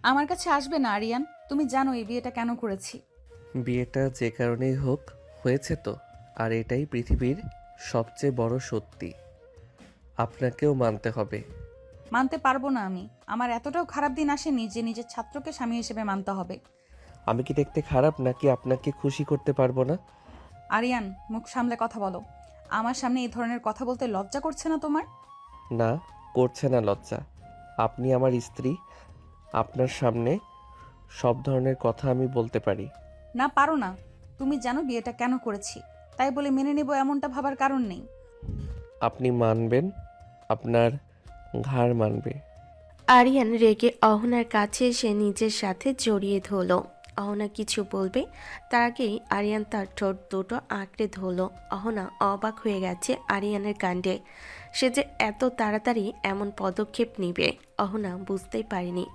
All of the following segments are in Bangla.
আমার কাছে আসবে না আরিয়ান। তুমি জানো এই বিয়েটা কেন করেছি। বিয়েটা যে কারণেই হোক হয়েছে তো, আর এটাই পৃথিবীর সবচেয়ে বড় সত্যি। আপনাকেও মানতে হবে। মানতে পারবো না আমি। আমার এতটাও খারাপ দিন আসেনি যে নিজের ছাত্রকে স্বামী হিসেবে মানতে হবে। আমি কি দেখতে খারাপ নাকি আপনাকে খুশি করতে পারবো না? আরিয়ান, মুখ সামলে কথা বলো। আমার সামনে এই ধরনের কথা বলতে লজ্জা করছে না তোমার? না, করছে না লজ্জা। আপনি আমার স্ত্রী, আপনার সামনে সব ধরনের কথা আমি বলতে পারি। না, পারো না। তুমি জানো বিয়েটা কেন করেছি, তাই বলে মেনে নেব এমনটা ভাবার কারণ নেই। আপনি মানবেন, আপনার ঘাড় মানবে। আরিয়ান রেগে অহনার কাছে এসে নিজের সাথে জড়িয়ে ধরল। অহনা কিছু বলবে তার আগেই আরিয়ান তার ঠোঁট দুটো আঁকড়ে ধরল। অহনা অবাক হয়ে গেছে আরিয়ানের কাণ্ডে। সে যে এত তাড়াতাড়ি এমন পদক্ষেপ নিবে অহনা বুঝতেই পারেনি।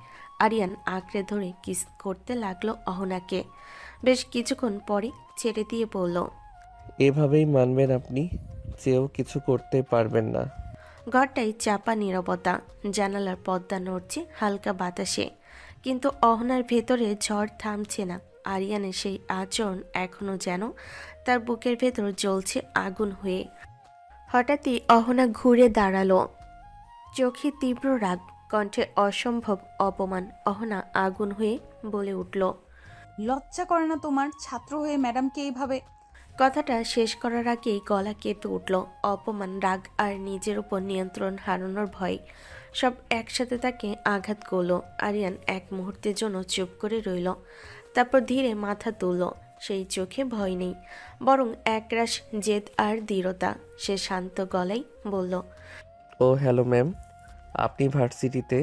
আরিয়ান আঁকড়ে ধরে কিস করতে লাগলো অহনাকে। বেশ কিছুক্ষণ পরে ছেড়ে দিয়ে বলল, এভাবেই মানবেন আপনি? চেয়েও কিছু করতে পারবেন না? ঘরটায় চাপা নীরবতা। জানালার পর্দা নড়ছে হালকা বাতাসে, কিন্তু অহনার ভেতরে ঝড় থামছে না। আরিয়ানের সেই আচরণ এখনো যেন তার বুকের ভেতর জ্বলছে আগুন হয়ে। হঠাৎই অহনা ঘুরে দাঁড়ালো, চোখে তীব্র রাগ, কণ্ঠে অসম্ভব অপমান। অহনা আগুন হয়ে বলে উঠল। লজ্জা করে না তোমার ছাত্র হয়ে ম্যাডামকে এইভাবে? কথাটা শেষ করার আগেই গলা কেঁপে উঠল। অপমান, রাগ আর নিজের উপর নিয়ন্ত্রণ হারানোর ভয় সব একসাথে তাকে আঘাত করলো। আরিয়ান এক মুহূর্তের জন্য চুপ করে রইল, তারপর ধীরে মাথা তুলল। সেই চোখে ভয় নেই, বরং একরাশ জেদ আর দৃঢ়তা। সে শান্ত গলায় বলল, ও হ্যালো ম্যাম, আপনি ভার্সিটিতে?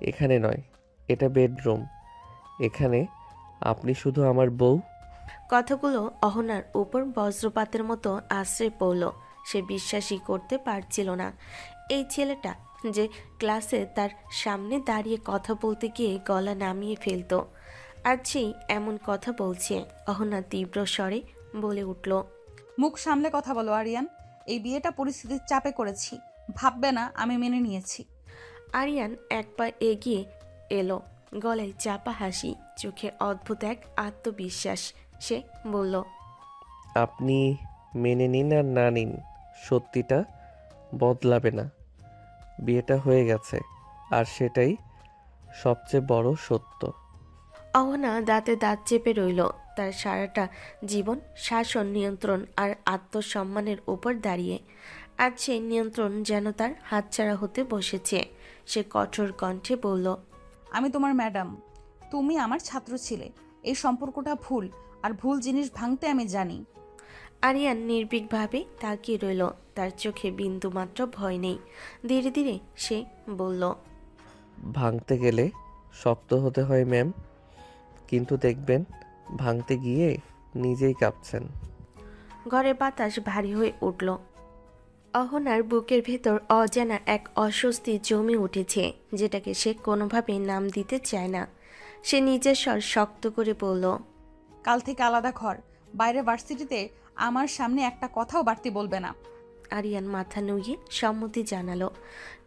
এখানে নয়, এটা বেডরুম। এখানে আপনি শুধু আমার বউ। কথাগুলো অহনার উপর বজ্রপাতের মতো আশ্রে পড়ল। সে বিশ্বাসই করতে পারছিল না এই ছেলেটা যে ক্লাসে তার সামনে দাঁড়িয়ে কথা বলতে গিয়ে গলা নামিয়ে ফেলতো, আজ সেই এমন কথা বলছে। অহনা তীব্র স্বরে বলে উঠল, মুখ সামলে কথা বলো আরিয়ান। এই বিয়েটা পরিস্থিতির চাপে করেছি, ভাববে না আমি মেনে নিয়েছি। আরিয়ান এক পা এগিয়ে এলো, গলায় চাপা হাসি, চোখে অদ্ভুত এক আত্মবিশ্বাস। সে বলল, আপনি মেনে নিন আর না নিন, সত্যিটা বদলাবে না। বিয়েটা হয়ে গেছে, আর সেটাই সবচেয়ে বড় সত্য। অহনা দাঁতে দাঁত চেপে রইল। তার সারাটা জীবন শাসন, নিয়ন্ত্রণ আর আত্মসম্মানের উপর দাঁড়িয়ে। আজ সেই নিয়ন্ত্রণ যেন তার হাতছাড়া হতে বসেছে। সে কঠোর কণ্ঠে বলল, আমি তোমার ম্যাডাম, তুমি আমার ছাত্র ছিলে। এই সম্পর্কটা ভুল, আর ভুল জিনিস ভাঙতে আমি জানি। আরিয়ান নির্ভীকভাবে তাকিয়ে রইল। তার চোখে বিন্দুমাত্র ভয় নেই। ধীরে ধীরে সে বলল, ভাঙতে গেলে শক্ত হতে হয় ম্যাম, কিন্তু দেখবেন ভাঙতে গিয়ে নিজেই কাঁপছেন। ঘরের বাতাস ভারী হয়ে উঠল। অহনার বুকের ভেতর অজানা এক অস্বস্তি জমে উঠেছে, যেটাকে সে কোনোভাবেই নাম দিতে চায় না। সে নিজের স্বর শক্ত করে বলল, কাল থেকে আলাদা ঘর, বাইরে ভার্সিটিতে আমার সামনে একটা কথাও বাড়তি বলবে না। আরিয়ান মাথা নুইয়ে সম্মতি জানালো,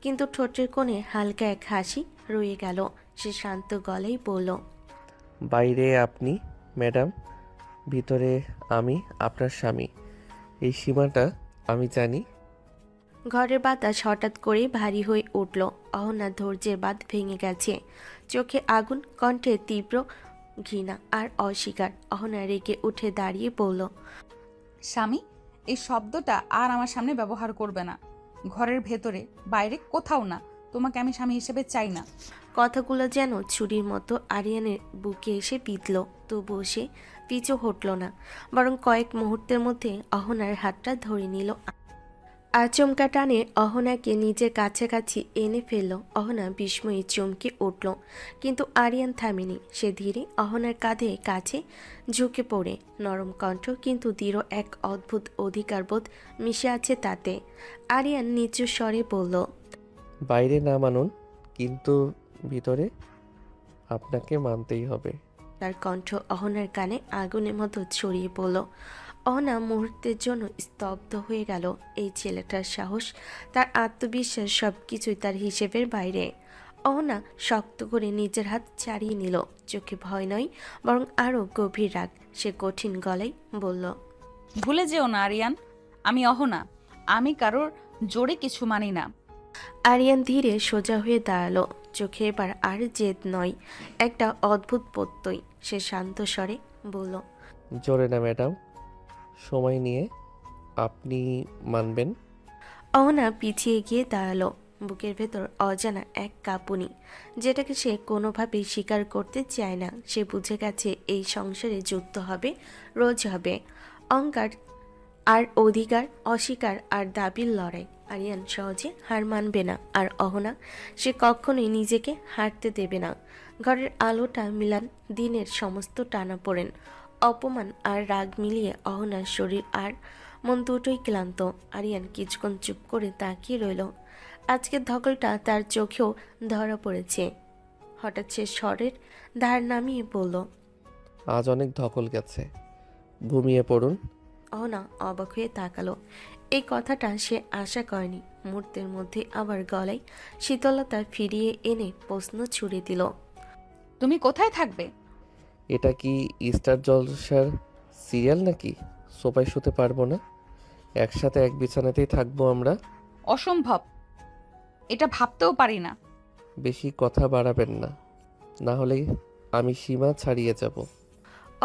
কিন্তু ঠোঁটের কোণে হালকা এক হাসি রয়ে গেল। সে শান্ত গলায় বলল, বাইরে আপনি ম্যাডাম, ভিতরে আমি আপনার স্বামী। এই সীমাটা আমি জানি। ঘরের বাতাস হঠাৎ করেই ভারী হয়ে উঠল। অহনার ধৈর্যের বাঁধ ভেঙে গেছে। চোখে আগুন, কণ্ঠে তীব্র ঘৃণা আর অস্বীকার। অহনা রেগে উঠে দাঁড়িয়ে বলল, স্বামী, এই শব্দটা আর আমার সামনে ব্যবহার করবে না। ঘরের ভেতরে, বাইরে, কোথাও না। তোমাকে আমি স্বামী হিসেবে চাই না। কথাগুলো যেন ছুরির মতো আরিয়ানের বুকে এসে বিঁধল। তবুও সে পিছু হটল না, বরং কয়েক মুহূর্তের মধ্যে অহনার হাতটা ধরে নিল। আচমকা টানে অহনাকে নিজের কাছাকাছি এনে ফেলল। অহনা বিস্ময়ে চমকে উঠল, কিন্তু আরিয়ান থামেনি। সে ধীরে অহনার কাঁধে কাছে ঝুঁকে পড়ে। নরম কণ্ঠ, কিন্তু দৃঢ় এক অদ্ভুত অধিকারবোধ মিশে আছে তাতে। আরিয়ান নিচু স্বরে বলল, বাইরে না মানুন, কিন্তু ভিতরে আপনাকে মানতেই হবে। তার কণ্ঠ অহনার কানে আগুনের মতো ছড়িয়ে পড়ল। অহনা মুহূর্তের জন্য স্তব্ধ হয়ে গেল। এই ছেলেটার সাহস, তার আত্মবিশ্বাস, সব কিছুই তার হিসেবের বাইরে। অহনা শক্ত করে নিজের হাত ছাড়িয়ে নিল। চোখে ভয় নয়, বরং আরও গভীর রাগ। সে কঠিন গলায় বলল, ভুলে যেও না আরিয়ান, আমি অহনা। আমি কারোর জোরে কিছু মানি না। আরিয়ান ধীরে সোজা হয়ে দাঁড়ালো। চোখে এবার আর জেদ নয়, একটা অদ্ভুত প্রত্যয়। সে শান্ত স্বরে বলল, জোরে না ম্যাডাম, সময় নিয়ে। আপনি মানবেন? অহনা পিছিয়ে গিয়ে দাঁড়ালো। বুকের ভেতর অজানা এক কাঁপুনি, যেটাকে সে কোনোভাবেই স্বীকার করতে চায় না। সে বুঝে গেছে এই সংসারে যুদ্ধ হবে, রোজ হবে। অহংকার আর অধিকার, অস্বীকার আর দাবির লড়াই। আরিয়ান সহজে হার মানবে না, আর অহনা, সে কখনোই নিজেকে হারতে দেবে না। ঘরের আলোটা মিলান দিনের সমস্ত টানাপোড়েন, অপমান আর রাগ মিলিয়ে অহনার শরীর আর মন দুটোই ক্লান্ত। আরিয়ান কিছুক্ষণ চুপ করে তাকিয়ে রইল। আজকের ধকলটা তার চোখেও ধরা পড়েছে। হঠাৎ সে স্বরের ধার নামিয়ে বলল, আজ অনেক ধকল গেছে, ঘুমিয়ে পড়ুন। অহনা অবাক হয়ে তাকালো। এই কথাটা সে আশা করেনি। মুহূর্তের মধ্যে আবার গলায় শীতলতা ফিরিয়ে এনে প্রশ্ন ছুড়ে দিল, তুমি কোথায় থাকবে? এটা কি স্টার জলসার সিরিয়াল নাকি? সোফায় শুতে পারবো না? একসাথে এক বিছানাতেই থাকবো আমরা। অসম্ভব, এটা ভাবতেও পারি না। বেশি কথা বাড়াবেন না, না হলে আমি সীমা ছাড়িয়ে যাব।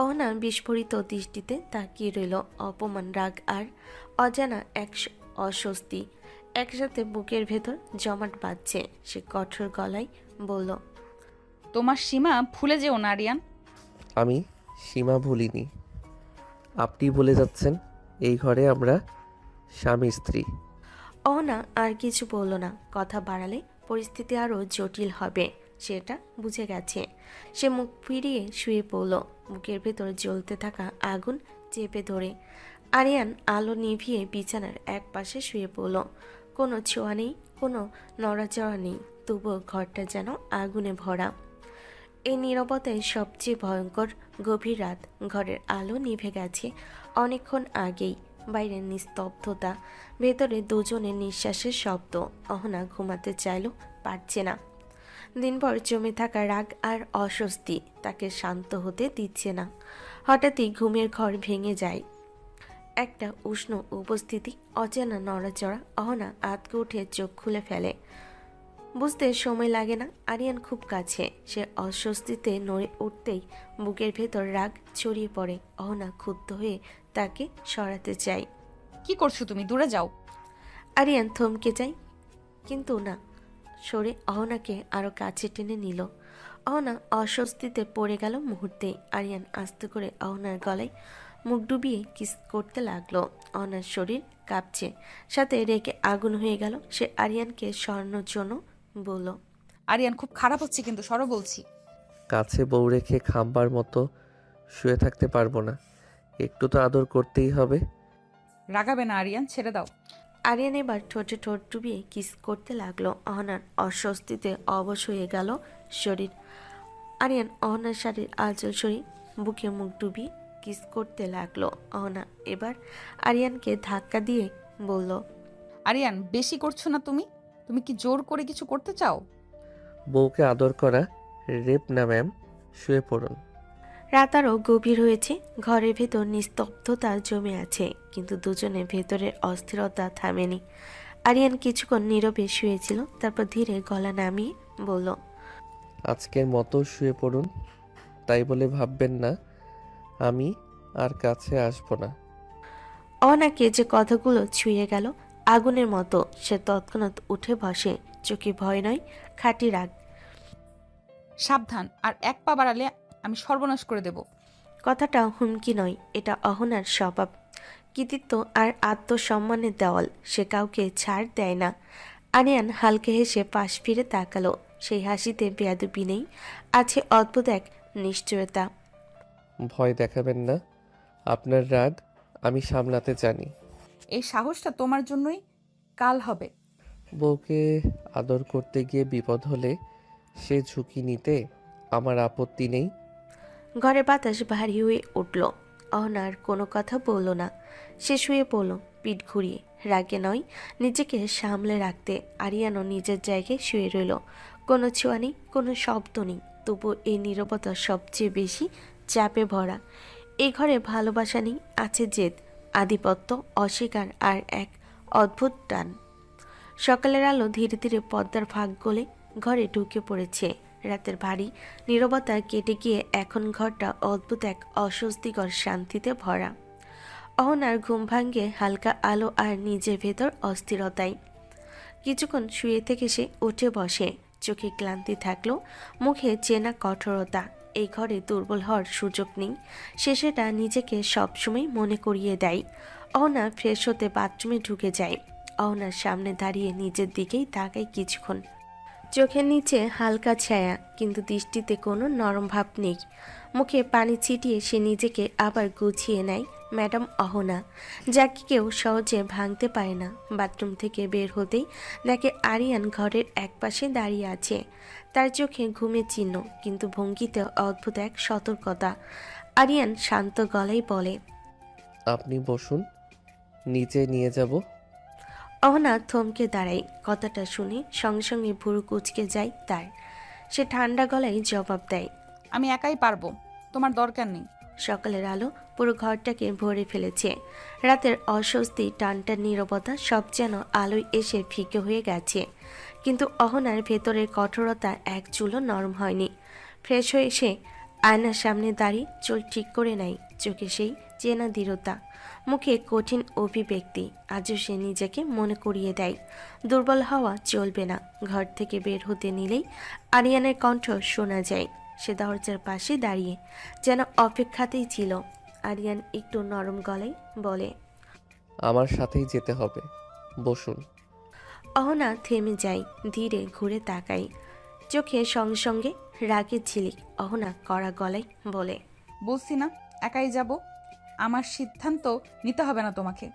অহনা বিস্ফোরিত দৃষ্টিতে তাকিয়ে রইল। অপমান, রাগ আর অজানা এক অস্বস্তি একসাথে বুকের ভেতর জমাট বাঁধছে। সে কঠোর গলায় বলল, তোমার সীমা ভুলে যেও না আরিয়ান। আমি সীমা ভুলিনি, আপনি ভুলে যাচ্ছেন। এই ঘরে আমরা স্বামী স্ত্রী। অহনা আর কিছু বলল না। কথা বাড়ালে পরিস্থিতি আরও জটিল হবে, সেটা বুঝে গেছে। সে মুখ ফিরিয়ে শুয়ে পড়ল, বুকের ভেতর জ্বলতে থাকা আগুন চেপে ধরে। আরিয়ান আলো নিভিয়ে বিছানার এক পাশে শুয়ে পড়ল। কোনো ছোঁয়া নেই, কোনো নড়াচড়া নেই, তবুও ঘরটা যেন আগুনে ভরা। এই নীরবতায় সবচেয়ে ভয়ঙ্কর। গভীর রাত, ঘরের আলো নিভে গেছে অনেকক্ষণ আগেই। বাইরের নিস্তব্ধতা, ভেতরে দুজনের নিঃশ্বাসের শব্দ। অহনা ঘুমাতে চাইলেও পারছে না। দিনভর জমে থাকা রাগ আর অস্বস্তি তাকে শান্ত হতে দিচ্ছে না। হঠাৎই ঘুমের ঘর ভেঙে যায়। একটা উষ্ণ উপস্থিতি, অচেনা নড়াচড়া। অহনা আতকে উঠে চোখ খুলে ফেলে। বুঝতে সময় লাগে না, আরিয়ান খুব কাছে। সে অস্বস্তিতে নড়ে উঠতেই বুকের ভেতর রাগ ছড়িয়ে পড়ে। অহনা ক্ষুব্ধ হয়ে তাকে সরাতে চায়। কি করছো তুমি? দূরে যাও। আরিয়ান থমকে যায়, কিন্তু না, সরে অহনাকে আরো কাছে টেনে নিল। অহনা অস্বস্তিতে পড়ে গেল মুহূর্তেই। আরিয়ান আস্তে করে অহনার গলায় মুখ ডুবিয়ে কিস করতে লাগলো। অহনার শরীর কাঁপছে, সাথে রেগে আগুন হয়ে গেল। সে আরিয়ানকে সরানোর জন্য বলল, আরিয়ান, খুব খারাপ হচ্ছে কিন্তু, সরো বলছি। কাছে বউ রেখে খাম্বার মতো শুয়ে থাকতে পারবো না, একটু তো আদর করতেই হবে। রাগাবে না আরিয়ান, ছেড়ে দাও। আরিয়ান এবার ঠোঁটে ঠোঁট ডুবিয়ে কিস করতে লাগলো। অহনার অস্বস্তিতে অবশ হয়ে গেল শরীর। আরিয়ান অহনার শাড়ির আঁচল সরিয়ে বুকে মুখ ডুবিয়ে কিস করতে লাগলো। অহনা এবার আরিয়ানকে ধাক্কা দিয়ে বলল, আরিয়ান, বেশি করছো না তুমি? তুমি কি জোর করে কিছু করতে চাও? বউকে আদর করা রেপ না ম্যাম, শুয়ে পড়ুন। রাত আরও গভীর হয়েছে। ঘরের ভেতর নিস্তব্ধতা জমে আছে, কিন্তু দুজনের ভেতরের অস্থিরতা থামেনি। আরিয়ান কিছুক্ষণ নীরবে শুয়েছিল, তারপর ধীরে গলা নামিয়ে বলল, আজকের মতো শুয়ে পড়ুন। তাই বলে ভাববেন না আমি আর কাছে আসবো না। অহনাকে যে কথাগুলো ছুঁয়ে গেল আগুনের মতো, সে তৎক্ষণাৎ উঠে বসে। চোখে ভয় নয়, খাঁটি রাগ। সাবধান, আর এক পা বাড়ালে আমি সর্বনাশ করে দেব। কথাটা হুমকি নয়, এটা অহনার স্বভাব, কৃতিত্ব আর আত্মসম্মানের দেওয়াল। সে কাউকে ছাড় দেয় না। আরিয়ান হালকা হেসে পাশ ফিরে তাকালো। সেই হাসিতে বেয়াদবি নেই, আছে অদ্ভুত এক নিশ্চয়তা। ভয় দেখাবেন না, আপনার রাগ আমি সামলাতে জানি। এই সাহসটা তোমার জন্যই কাল হবে। বউকে আদর করতে গিয়ে বিপদ হলে সে ঝুঁকি নিতে আমার আপত্তি নেই। ঘরে বাতাস ভারী হয়ে উঠল। অহনার কোনো কথা বলল না। সে শুয়ে পড়ল পিঠ ঘুরিয়ে, রাগে নয়, নিজেকে সামলে রাখতে। আরিয়ানও নিজের জায়গায় শুয়ে রইল। কোনো ছোঁয়া নেই, কোনো শব্দ নেই, তবু এই নীরবতা সবচেয়ে বেশি চাপে ভরা। এই ঘরে ভালোবাসা নেই, আছে জেদ, আধিপত্য, অস্বীকার আর এক অদ্ভুত টান। সকালের আলো ধীরে ধীরে পর্দার ফাঁক গলে ঘরে ঢুকে পড়েছে। রাতের ভারী নীরবতা কেটে গিয়ে এখন ঘরটা অদ্ভুত এক অস্বস্তিকর শান্তিতে ভরা। অহনার ঘুম ভাঙ্গে হালকা আলো আর নিজের ভেতর অস্থিরতায়। কিছুক্ষণ শুয়ে থেকে সে উঠে বসে। চোখে ক্লান্তি থাকলেও মুখে চেনা কঠোরতা। এই ঘরে দুর্বল হওয়ার সুযোগ নেই, সে সেটা নিজেকে সবসময় মনে করিয়ে দেয়। অহনা ফ্রেশ হতে বাথরুমে ঢুকে যায়। অহনার সামনে দাঁড়িয়ে নিজের দিকেই তাকায় কিছুক্ষণ। চোখের নিচে হালকা ছায়া, কিন্তু দৃষ্টিতে কোনো নরম ভাব নেই। মুখে পানি ছিটিয়ে সে নিজেকে আবার গুছিয়ে নেয়। ম্যাডাম অহনা, যাকে কেউ সহজে ভাঙতে পারে না। বাথরুম থেকে বের হতেই দেখে আরিয়ান ঘরের একপাশে দাঁড়িয়ে আছে। তার চোখে ঘুমের চিহ্ন, কিন্তু ভঙ্গিতে অদ্ভুত এক সতর্কতা। আরিয়ান শান্ত গলায় বলে, আপনি বসুন, নিচে নিয়ে যাব। অহনা থমকে দাঁড়ায়। কথাটা শুনে সঙ্গে সঙ্গে ভুরু কুঁচকে যায় তার। সে ঠান্ডা গলায় জবাব দেয়, আমি একাই পারবো, তোমার দরকার নেই। সকালের আলো পুরো ঘরটাকে ভরে ফেলেছে। রাতের অস্বস্তি, টানটান নীরবতা সব যেন আলোয় এসে ফিকে হয়ে গেছে। কিন্তু অহনার ভেতরের কঠোরতা এক চুলও নরম হয়নি। ফ্রেশ হয়ে এসে আয়নার সামনে দাঁড়িয়ে চুল ঠিক করে নেয়। চোখে সেই চেনা দৃঢ়তা, মুখে কঠিন অভিব্যক্তি। আজও সে নিজেকে মনে করিয়ে দেয়, দুর্বল হওয়া চলবে না। ঘর থেকে বের হতে নিলেই আরিয়ানের কণ্ঠ শোনা যায়। সে দরজার পাশে দাঁড়িয়ে যেন অপেক্ষাতেই ছিল। আরিয়ান একটু নরম গলায় বলে, আমার সাথেই যেতে হবে, বসুন। অহনা থেমে যায়, ধীরে ঘুরে তাকায়। চোখে সঙ্গে সঙ্গে রাগের ঝিলিক। অহনা কড়া গলায় বলে, বলছি না একাই যাব, আমার সিদ্ধান্ত নিতে হবে না তোমাকে।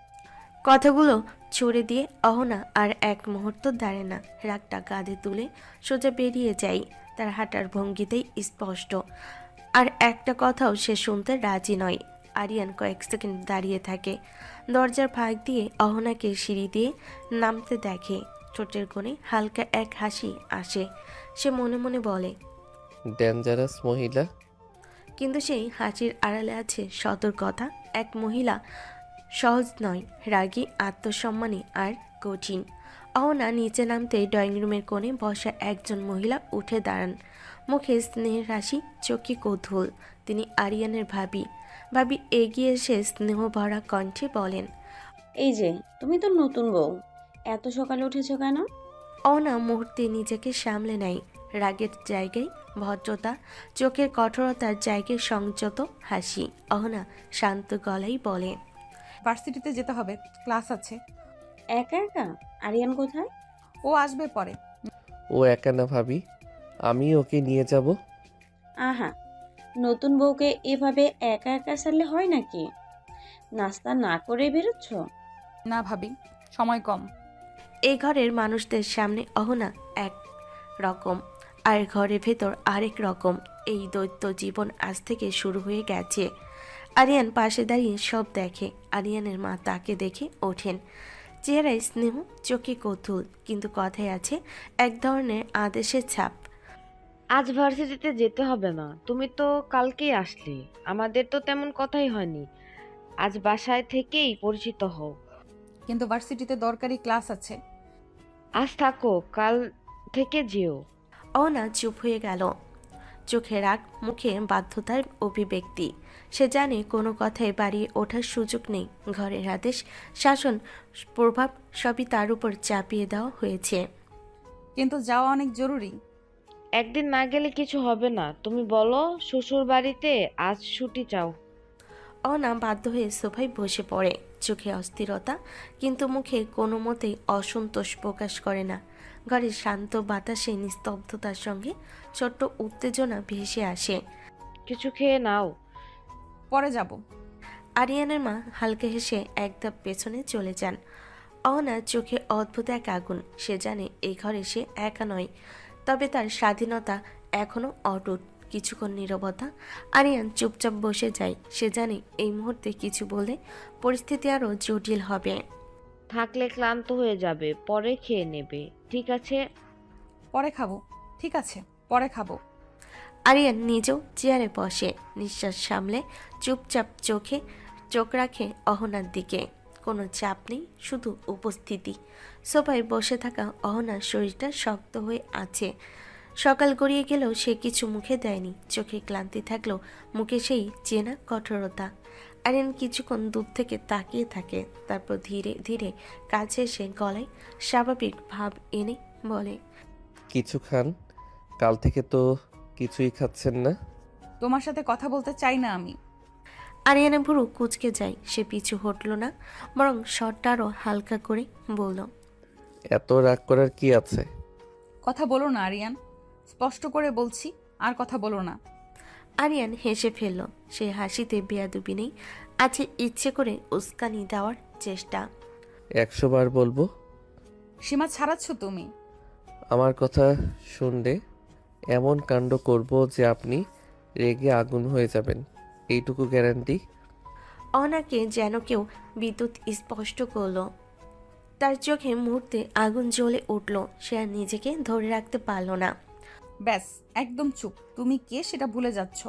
কথাগুলো ছুড়ে দিয়ে অহনা আর এক মুহূর্ত দাঁড়ে না। রাগটা কাঁধে তুলে সোজা বেরিয়ে যায়। তার হাঁটার ভঙ্গিতেই স্পষ্ট, আর একটা কথাও সে শুনতে রাজি নয়। আরিয়ান কয়েক সেকেন্ড দাঁড়িয়ে থাকে। দরজার ফাঁক দিয়ে অহনাকে সিঁড়ি দিয়ে নামতে দেখে। ঠোঁটের কোণে হালকা এক হাসি আসে। সে মনে মনে বলে, ডেঞ্জারাস মহিলা। কিন্তু সেই হাসির আড়ালে আছে সতর্কতা। এক মহিলা সহজ নয়, রাগী, আত্মসম্মানী আর কঠিন। অহনা নিচে নামতেই ড্রয়িং রুমের কোণে বসা একজন মহিলা উঠে দাঁড়ান। মুখে স্নেহের হাসি, চোখে কৌতূহল। তিনি আরিয়ানের ভাবি। ভাবি এগিয়ে এসে স্নেহ ভরা কণ্ঠে বলেন, এই যে, তুমি তো নতুন বউ, এত সকালে উঠেছো কেন? অহনা মুহূর্তে নিজেকে সামলে নেয়। রাগের জায়গায় ভদ্রতা, চোখের কঠোরতার জায়গায় সংযত হাসি। অহনা শান্ত গলায় বলে, ভার্সিটিতে যেতে হবে, ক্লাস আছে। একা একা? আরিয়ান কোথায়? ও আসবে পরে। ও একা না ভাবি, আমি ওকে নিয়ে যাব। আহা, নতুন বউকে এভাবে একা একা ছাড়লে হয় নাকি? নাস্তা না করে বেরোচ্ছ? না ভাবি, সময় কম। এই ঘরের মানুষদের সামনে অহনা এক রকম, আর ঘরের ভেতর আরেক রকম। এই দৈত্য জীবন আজ থেকে শুরু হয়ে গেছে। আরিয়ান পাশে দাঁড়িয়ে সব দেখে। আরিয়ানের মা তাকে দেখে ওঠেন। চেহারায় স্নেহ, চোখে কৌতূহল, কিন্তু কথায় আছে এক ধরনের আদেশের ছাপ। আজ ভার্সিটিতে যেতে হবে না, তুমি তো কালকেই আসলে, আমাদের তো তেমন কথাই হয়নি। আজ বাসায় থেকেই পরিচিত হও। কিন্তু ভার্সিটিতে দরকারি ক্লাস আছে। আজ থাকো, কাল থেকে যেও। অহনা চুপ হয়ে গেল। চোখে রাগ, মুখে বাধ্যতার অভিব্যক্তি। সে জানে কোনো কথায় বাড়িয়ে ওঠার সুযোগ নেই। ঘরের আদেশ, শাসন, প্রভাব সবই তার উপর চাপিয়ে দেওয়া হয়েছে। কিন্তু যাওয়া অনেক জরুরি। একদিন না গেলে কিছু হবে না, তুমি বলো শ্বশুর বাড়িতে আজ ছুটি চাও। অহনা বাধ্য হয়ে সোফায় বসে পড়ে। চোখে অস্থিরতা, কিন্তু মুখে কোনো মতেই অসন্তোষ প্রকাশ করে না। ঘরের শান্ত বাতাসে নিস্তব্ধতার সঙ্গে ছোট্ট উত্তেজনা ভেসে আসে। কিছু খেয়ে নাও। পরে যাব। আরিয়ানের মা হালকা হেসে এক ধাপ পেছনে চলে যান। অহনার চোখে অদ্ভুত এক আগুন। সে জানে এই ঘরে সে একা নয়, তবে তার স্বাধীনতা এখনো অটুট। কিছুক্ষণ নীরবতা। আরিয়ান চুপচাপ বসে যায়। সে জানে এই মুহূর্তে কিছু বলে পরিস্থিতি আরও জটিল হবে। থাকলে ক্লান্ত হয়ে যাবে, পরে খেয়ে নেবে, ঠিক আছে? পরে খাবো। ঠিক ঠিক আছে, পরে খাবো। আরিয়ান নিজেও চেয়ারে বসে, নিঃশ্বাস সামলে চুপচাপ চোখ রাখে অহনার দিকে। কোনো চাপ নেই, শুধু উপস্থিতি। সোফায় বসে থাকা অহনার শরীরটা শক্ত হয়ে আছে। সকাল গড়িয়ে গেলেও সে কিছু মুখে দেয়নি। চোখে ক্লান্তি থাকলেও মুখে সেই চেনা কঠোরতা। আরিয়ান কিছুক্ষণ দূর থেকে তাকিয়ে থাকে, তারপর ধীরে ধীরে কাছে এসে গলায় স্বাভাবিক ভাব এনে বলে, কিছু খান? কাল থেকে তো কিছুই খাচ্ছেন না। তোমার সাথে কথা বলতে চাই না আমি। আরিয়ানা ভুরু কুঁচকে যায়। সে পিছু হটল না, বরং শটটা আরও হালকা করে বলল, এত রাগ করার কি আছে? কথা বলো না আরিয়ান, স্পষ্ট করে বলছি, আর কথা বলো না। আরিয়ান হেসে ফেলল। সে হাসিতে বেয়াদবি নেই, আছে ইচ্ছে করে উস্কানি দেওয়ার চেষ্টা। 100 বার বলবো? সীমা ছাড়াচ্ছ তুমি। আমার কথা শুনলে এমন কাণ্ড করব যে আপনি রেগে আগুন হয়ে যাবেন, এইটুকু গ্যারান্টি। অনাকে যেন কেউ বিদ্যুৎ স্পষ্ট করল। তার চোখে মুহূর্তে আগুন জ্বলে উঠল। সে আর নিজেকে ধরে রাখতে পারল না। ব্যাস, একদম চুপ। তুমি কে সেটা ভুলে যাচ্ছ।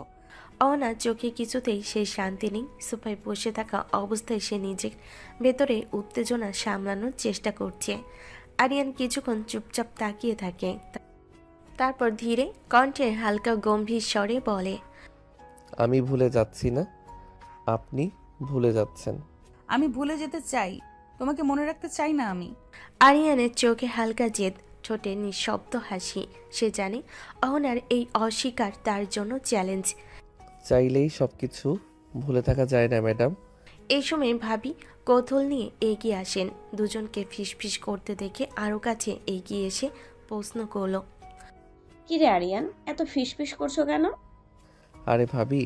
অনা চোখে কিছুতেই সে শান্তি নেই। সোফায় বসে থাকা অবস্থায় সে নিজের ভেতরে উত্তেজনা সামলানোর চেষ্টা করছে। আরিয়ান কিছুক্ষণ চুপচাপ তাকিয়ে থাকে, তারপর ধীরে কণ্ঠে হালকা গম্ভীর স্বরে বলে, আমি ভুলে যাচ্ছি না, আপনি ভুলে যাচ্ছেন। আমি ভুলে যেতে চাই, তোমাকে মনে রাখতে চাই না আমি। আরিয়ানের চোখে হালকা জেদ, ঠোঁটে নিঃশব্দ হাসি। সে জানে অহনার এই অস্বীকার তার জন্য চ্যালেঞ্জ। চাইলেই সব কিছু ভুলে থাকা যায় না ম্যাডাম। এই সময় ভাবি কৌতূহল নিয়ে এগিয়ে আসেন। দুজনকে ফিসফিস করতে দেখে আরও কাছে এগিয়ে এসে প্রশ্ন করলো, কিরে আরিয়ান, এত ফিসফিস করছো কেন? আরে ভাবি,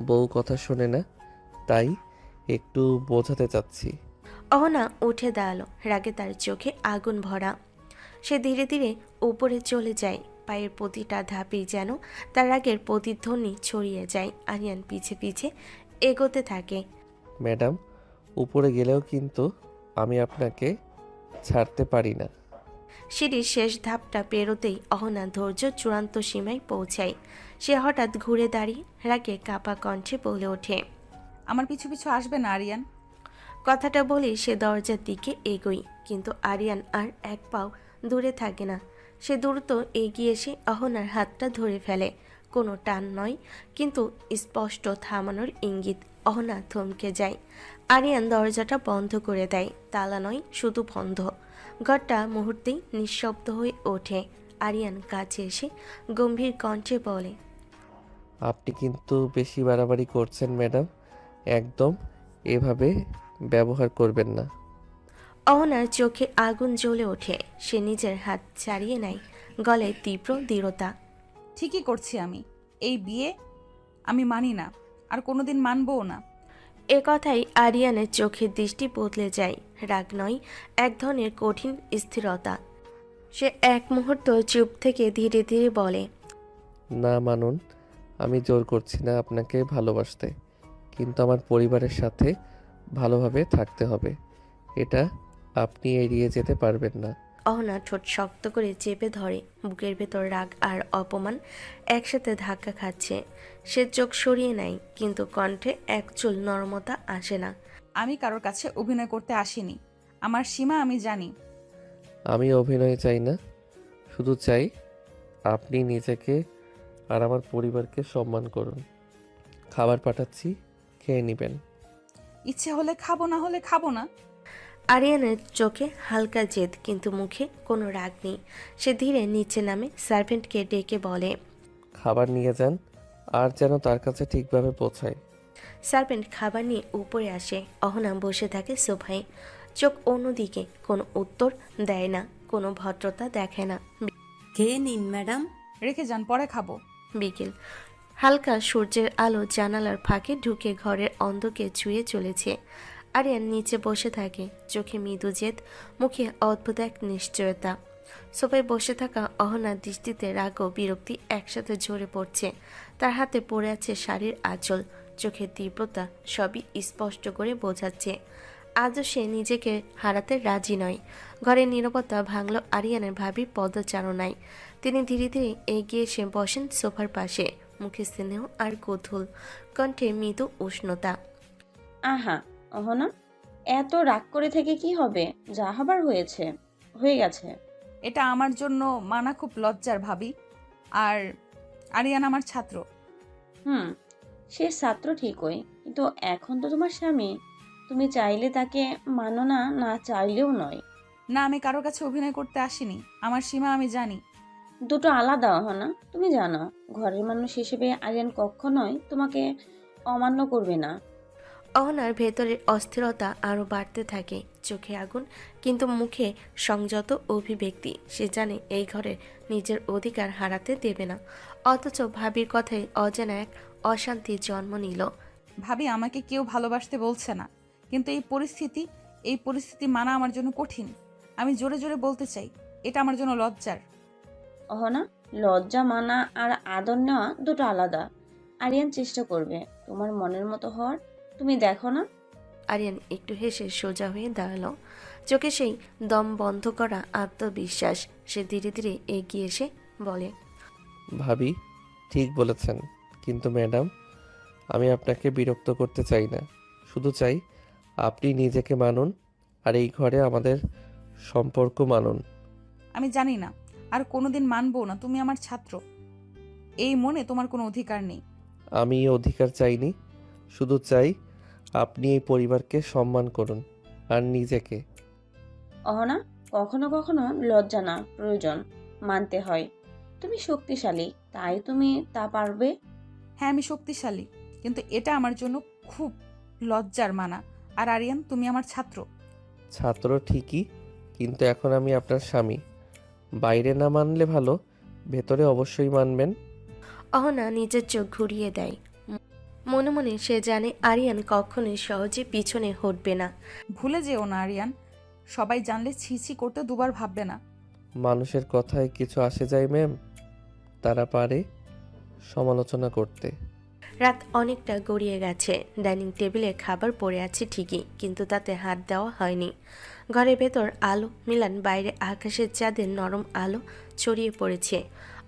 বউ কথা শোনে না, তাই একটু বোঝাতে চাচ্ছি। অহনা উঠে দাঁড়ালো, রাগে তার চোখে আগুন ভরা। সে ধীরে ধীরে উপরে চলে যায়। পায়ের প্রতিটা ধাপেই যেন তার রাগের প্রতিধ্বনি ছড়িয়ে যায়। আরিয়ান পিছে পিছে এগোতে থাকে। ম্যাডাম, উপরে গেলেও কিন্তু আমি আপনাকে ছাড়তে পারি না। সিঁড়ির শেষ ধাপটা পেরোতেই অহনা ধৈর্য চূড়ান্ত সীমায় পৌঁছায়। সে হঠাৎ ঘুরে দাঁড়িয়ে রাগে কাপা কণ্ঠে বলে ওঠে, আমার পিছু পিছু আসবে না আরিয়ান। কথাটা বলে সে দরজার দিকে এগোয়, কিন্তু আরিয়ান আর এক পাও দূরে থাকে না। সে দ্রুত এগিয়ে এসে অহনার হাতটা ধরে ফেলে। কোনো টান নয়, কিন্তু স্পষ্ট থামানোর ইঙ্গিত। অহনা থমকে যায়। আরিয়ান দরজাটা বন্ধ করে দেয়। তালা নয়, শুধু বন্ধ। ঘরটা মুহূর্তেই নিঃশব্দ হয়ে ওঠে। আরিয়ান কাছে এসে গম্ভীর কণ্ঠে বলে, আপনি কিন্তু বেশি বাড়াবাড়ি করছেন ম্যাডাম, একদম এভাবে ব্যবহার করবেন না। অহনার চোখে আগুন জ্বলে ওঠে। সে নিজের হাত ছাড়িয়ে নেয়, গলায় তীব্র দৃঢ়তা। ঠিকই করছি আমি। এই বিয়ে আমি মানি না, আর কোনোদিন মানবও না। এ কথাই আরিয়ানের চোখের দৃষ্টি বদলে যায়। রাগ নয়, এক ধরনের কঠিন স্থিরতা। সে এক মুহূর্ত চুপ থেকে ধীরে ধীরে বলে, না মানুন, আমি জোর করছি না আপনাকে ভালোবাসতে, কিন্তু আমার পরিবারের সাথে ভালোভাবে থাকতে হবে, এটা আপনি এড়িয়ে যেতে পারবেন না। অহনা ঠোঁট শক্ত করে চেপে ধরে। বুকের ভেতর রাগ আর অপমান একসাথে ধাক্কা খাচ্ছে। সে চোখ সরিয়ে নেয়, কিন্তু কণ্ঠে এক চুল নরমতা আসে না। আমি কারোর কাছে অভিনয় করতে আসিনি। আমার সীমা আমি জানি। আমি অভিনয় চাই না, শুধু চাই আপনি নিজেকে আর আমার পরিবারকে সম্মান করুন। খাবার পাঠাচ্ছি, খেয়ে নেবেন। ইচ্ছে হলে খাবো, না হলে খাবো না। আরিয়ানের চোখে হালকা জেদ, কিন্তু মুখে কোনো রাগ নেই। সে ধীরে নিচে নামে সার্ভেন্টকে ডেকে বলে, খাবার নিয়ে যান, আর যেন তার কাছে ঠিকভাবে পৌঁছায়। সার্ভেন্ট খাবার নিয়ে উপরে আসে। অহনা বসে থাকে সোফায়, চোখ অন্যদিকে। কোনো উত্তর দেয় না, কোনো ভদ্রতা দেখে না। খেয়ে নিন ম্যাডাম। রেখে যান, পরে খাবো। বিকেল, হালকা সূর্যের আলো জানালার ফাঁকে ঢুকে ঘরের অন্ধকে ছুঁয়ে চলেছে। আরিয়ান নিচে বসে থাকে, চোখে মৃদু জেদ, মুখে অদ্ভুত এক নিশ্চয়তা। সোফায় বসে থাকা অহনার দৃষ্টিতে রাগ ও বিরক্তি একসাথে ঝরে পড়ছে। তার হাতে পড়ে আছে শাড়ির আঁচল, চোখের তীব্রতা সবই স্পষ্ট করে বোঝাচ্ছে। আজও সে নিজেকে হারাতে রাজি নয়। ঘরের নীরবতা ভাঙল আরিয়ানের ভাবির পদচারণায়। তিনি ধীরে ধীরে এগিয়ে এসে বসেন সোফার পাশে, মুখে স্নেহ আর কৌতূহল, কণ্ঠে মৃদু উষ্ণতা। আহা অহনা, এত রাগ করে থেকে কি হবে? যা হবার হয়ে গেছে। এটা আমার জন্য মানা খুব লজ্জার ভাবি। আর আরিয়ান আমার ছাত্র। হুম, সে ছাত্র ঠিকই, কিন্তু এখন তো তোমার স্বামী। তুমি চাইলে তাকে মানো না, না চাইলেও নয়। না, আমি কারোর কাছে অভিনয় করতে আসিনি। আমার সীমা আমি জানি। দুটো আলাদা অহনা, তুমি জানো। ঘরের মানুষ হিসেবে আরিয়ান কখনোই তোমাকে অমান্য করবে না। অহনার ভেতরের অস্থিরতা আরও বাড়তে থাকে, চোখে আগুন কিন্তু মুখে সংযত অভিব্যক্তি। সে জানে এই ঘরে নিজের অধিকার হারাতে দেবে না, অথচ ভাবির কথায় অজানা এক অশান্তির জন্ম নিল। ভাবি, আমাকে কেউ ভালোবাসতে বলছে না, কিন্তু এই পরিস্থিতি মানা আমার জন্য কঠিন। আমি জোরে জোরে বলতে চাই, এটা আমার জন্য লজ্জার। অহনা, লজ্জা মানা আর আদর নেওয়া দুটো আলাদা। আরিয়ান চেষ্টা করবে তোমার মনের মতো হওয়ার, তুমি দেখো না। আরিয়ান একটু হেসে সোজা হয়ে দাঁড়ালো, চোখে সেই দম বন্ধ করা আত্মবিশ্বাস। সে ধীরে ধীরে এগিয়ে এসে বলে, ভাবি ঠিক বলেছেন, কিন্তু ম্যাডাম আমি আপনাকে বিরক্ত করতে চাই না। শুধু চাই আপনি নিজেকে মানুন আর এই ঘরে আমাদের সম্পর্ক মানুন। আমি জানি না, আর কোনোদিন মানবো না। তুমি আমার ছাত্র, এই মনে তোমার কোনো অধিকার নেই। আমি এই অধিকার চাইনি, শুধু চাই আপনি এই পরিবারকে সম্মান করুন আর নিজেকে। অহনা, কখনো কখনো লজ্জা না প্রয়োজন, মানতে হয়। তুমি শক্তিশালী, তাই তুমি তা পারবে। হ্যাঁ, আমি শক্তিশালী, কিন্তু এটা আমার জন্য খুব লজ্জার মানা। আর আরিয়ান, তুমি আমার ছাত্র। ছাত্র ঠিকই, কিন্তু এখন আমি আপনার স্বামী। বাইরে না মানলে ভালো, ভেতরে অবশ্যই মানবেন। অহনা নিজের চোখ ঘুরিয়ে দেয়। মনে মনে সে জানে আরিয়ান কখনোই সহজে পিছনে হটবে না। ভুলে যেও না আরিয়ান, সবাই জানলে ছিছি করতে দুবার ভাববে না। মানুষের কথায় কিছু আসে যায় ম্যাম, তারা পারে সমালোচনা করতে। রাত অনেকটা গড়িয়ে গেছে। ডাইনিং টেবিলে খাবার পড়ে আছে ঠিকই, কিন্তু তাতে হাত দেওয়া হয়নি। ঘরের ভেতর আলো মিলান বাইরে আকাশের চাঁদের নরম আলো ছড়িয়ে পড়েছে।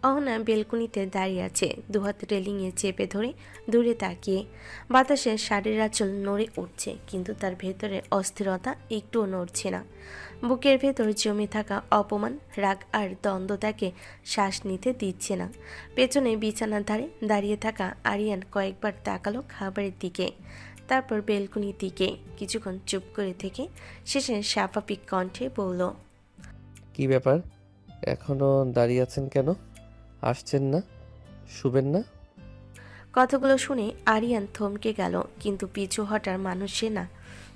অহনা বেলকুনিতে দাঁড়িয়ে আছে, দুহাত রেলিংয়ে চেপে ধরে দূরে তাকিয়ে। বাতাসে শাড়ির আঁচল নড়ে উঠছে, কিন্তু তার ভেতরে অস্থিরতা একটুও নড়ছে না। বুকের ভেতর জমে থাকা অপমান, রাগ আর দ্বন্দ্ব তাকে শ্বাস নিতে দিচ্ছে না। পেছনে বিছানার ধারে দাঁড়িয়ে থাকা আরিয়ান কয়েকবার তাকালো খাবারের দিকে, তারপর বেলকুনির দিকে। কিছুক্ষণ চুপ করে থেকে শেষে স্বাভাবিক কণ্ঠে বলল, কি ব্যাপার, এখনো দাঁড়িয়ে আছেন কেন? আসছেন না? শুবেন না? কথাগুলো শুনে আরিয়ান থমকে গেল, কিন্তু পিছু হটার মানুষ সে না।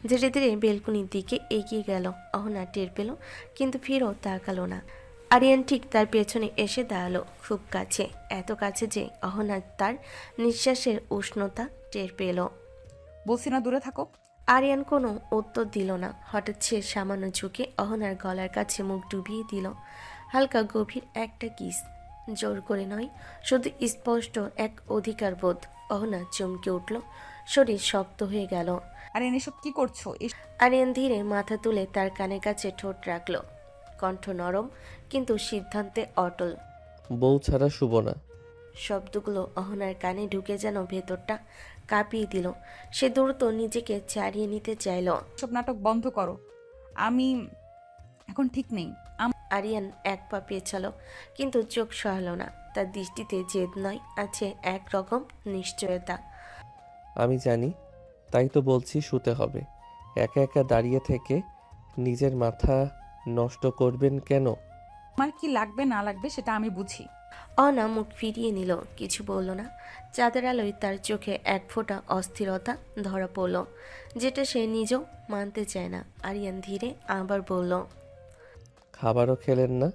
ধীরে ধীরে বেলকুনির দিকে এগিয়ে গেল। অহনা টের পেল, কিন্তু ফিরেও তাকালো না। আরিয়ান ঠিক তার পেছনে এসে দাঁড়ালো, খুব কাছে, এত কাছে যে অহনা তার নিঃশ্বাসের উষ্ণতা টের পেল। বলছি না দূরে থাকো। আরিয়ান কোনো উত্তর দিল না। হঠাৎ সে সামান্য ঝুঁকে অহনার গলার কাছে মুখ ডুবিয়ে দিল। হালকা গভীর একটা কিস, জোর করে নয়, শুধু স্পষ্ট এক অধিকার বোধ। অহনা চমকে উঠল, শরীর শক্ত হয়ে গেল। আরিয়ান, এসব কি করছো? আরিয়ান ধীরে মাথা তুলে তার কানের কাছে ঠোঁট রাখল, কণ্ঠ নরম কিন্তু সিদ্ধান্তে অটল। বউ ছাড়া শুব না। শব্দগুলো অহনার কানে ঢুকে যেন ভেতরটা কাঁপিয়ে দিল। সে দ্রুত নিজেকে ছাড়িয়ে নিতে চাইল। সব নাটক বন্ধ করো, আমি এখন ঠিক নেই। আরিয়ান এক পা পেছালো, কিন্তু চোখ সরালো না। তার দৃষ্টিতে জেদ নয়, আছে একরকম নিশ্চয়তা। আমি জানি, তাই তো বলছি শুতে হবে। একা একা দাঁড়িয়ে থেকে নিজের মাথা নষ্ট করবেন কেন? আমার কি লাগবে না লাগবে সেটা আমি বুঝি। অনা মুখ ফিরিয়ে নিল, কিছু বলল না। চাঁদের আলোয় তার চোখে এক ফোঁটা অস্থিরতা ধরা পড়ল, যেটা সে নিজেও মানতে চায় না। আরিয়ান ধীরে আবার বলল, খাবারও খেলেন না?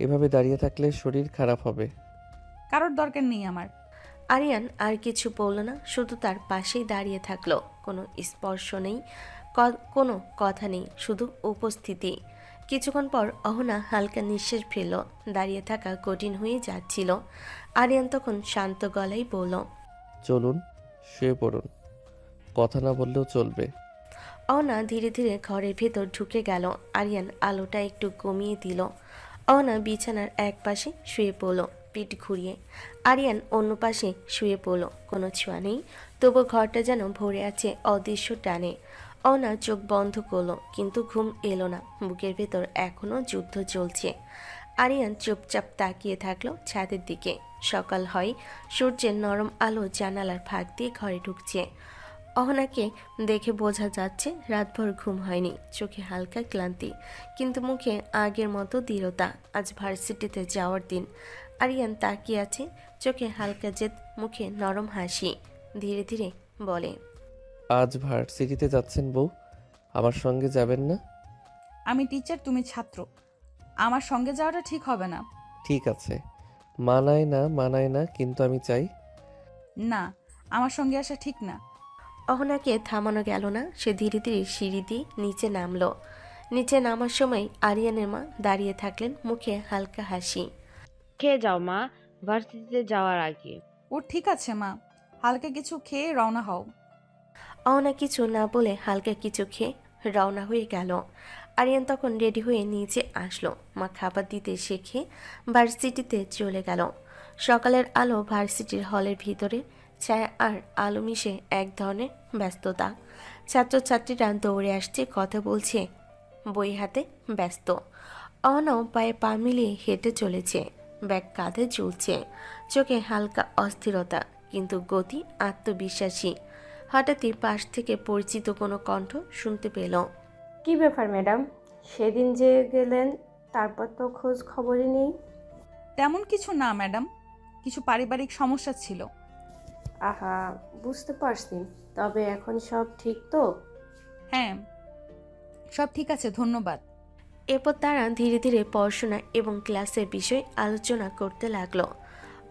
এভাবে দাঁড়িয়ে থাকলে শরীর খারাপ হবে। কারোর দরকার নেই আমার। আরিয়ান আর কিছু বলল না, শুধু তার পাশেই দাঁড়িয়ে থাকলো। কোনো স্পর্শ নেই, কোনো কথা নেই, শুধু উপস্থিতি। কিছুক্ষণ পর অহনা হালকা নিঃশ্বাস ফেলল। দাঁড়িয়ে থাকা কঠিন হয়ে যাচ্ছিল। আরিয়ান তখন শান্ত গলায় বলল, চলুন শুয়ে পড়ুন, কথা না বললেও চলবে। অহনা ধীরে ধীরে ঘরের ভেতর ঢুকে গেল। আরিয়ান আলোটা একটু কমিয়ে দিল। অহনা বিছানার এক পাশে শুয়ে পড়ল পিঠ ঘুরিয়ে। আরিয়ান অন্য পাশে শুয়ে পড়ল। কোনো ছোঁয়া নেই, তবু ঘরটা যেন ভরে আছে অদৃশ্য টানে। অহনা চোখ বন্ধ করলো, কিন্তু ঘুম এলো না। বুকের ভেতর এখনো যুদ্ধ চলছে। আরিয়ান চুপচাপ তাকিয়ে থাকলো ছাদের দিকে। সকাল হয়, সূর্যের নরম আলো জানালার ফাঁক দিয়ে ঘরে ঢুকছে। অহনাকে দেখে বোঝা যাচ্ছে রাতভর ঘুম হয়নি, চোখে হালকা ক্লান্তি, কিন্তু মুখে আগের মতো দৃঢ়তা। আজ ভার্সিটিতে যাওয়ার দিন। আরিয়ান তাকিয়ে আছে, চোখে হালকা জেদ, মুখে নরম হাসি। ধীরে ধীরে বলে, আজ ভার্সিটিতে যাচ্ছেন বউ? আমার সঙ্গে যাবেন না? আমি টিচার, তুমি ছাত্র, আমার সঙ্গে যাওয়াটা ঠিক হবে না। ঠিক আছে, মানায় না, কিন্তু আমি চাই। না, আমার সঙ্গে আসা ঠিক না। অহনাকে থামানো গেল না। সে ধীরে ধীরে সিঁড়ি দিয়ে নিচে নামলো। নিচে নামার সময় আরিয়ানের মা দাঁড়িয়ে থাকলেন, মুখে হালকা হাসি। খেয়ে যাও মা, ভার্সিটিতে যাওয়ার আগে। ও ঠিক আছে মা, হালকা কিছু খেয়ে রওনা হও। অহনা কিছু না বলে হালকা কিছু খেয়ে রওনা হয়ে গেল। আরিয়ান তখন রেডি হয়ে নিচে আসলো। মা খাবার দিতে শেখে ভার্সিটিতে চলে গেল। সকালের আলো ভার্সিটির হলের ভিতরে, ছায়া আর আলো মিশে এক ধরনের ব্যস্ততা। ছাত্রছাত্রীরা দৌড়ে আসছে, কথা বলছে, বই হাতে ব্যস্ত। অহনাও পায়ে পা মিলিয়ে হেঁটে চলেছে, ব্যাগ কাঁধে ঝুলছে, চোখে হালকা অস্থিরতা, কিন্তু গতি আত্মবিশ্বাসী। হঠাৎই পাশ থেকে পরিচিত কোনো কণ্ঠ শুনতে পেল। কি ব্যাপার ম্যাডাম, সেদিন যে গেলেন তারপর তো খোঁজ খবরই নেই। তেমন কিছু না ম্যাডাম, কিছু পারিবারিক সমস্যা ছিল। আহা, বুঝতে পারছি, তবে এখন সব ঠিক তো? হ্যাঁ, সব ঠিক আছে, ধন্যবাদ। এরপর তারা ধীরে ধীরে পড়াশোনা এবং ক্লাসের বিষয় আলোচনা করতে লাগলো।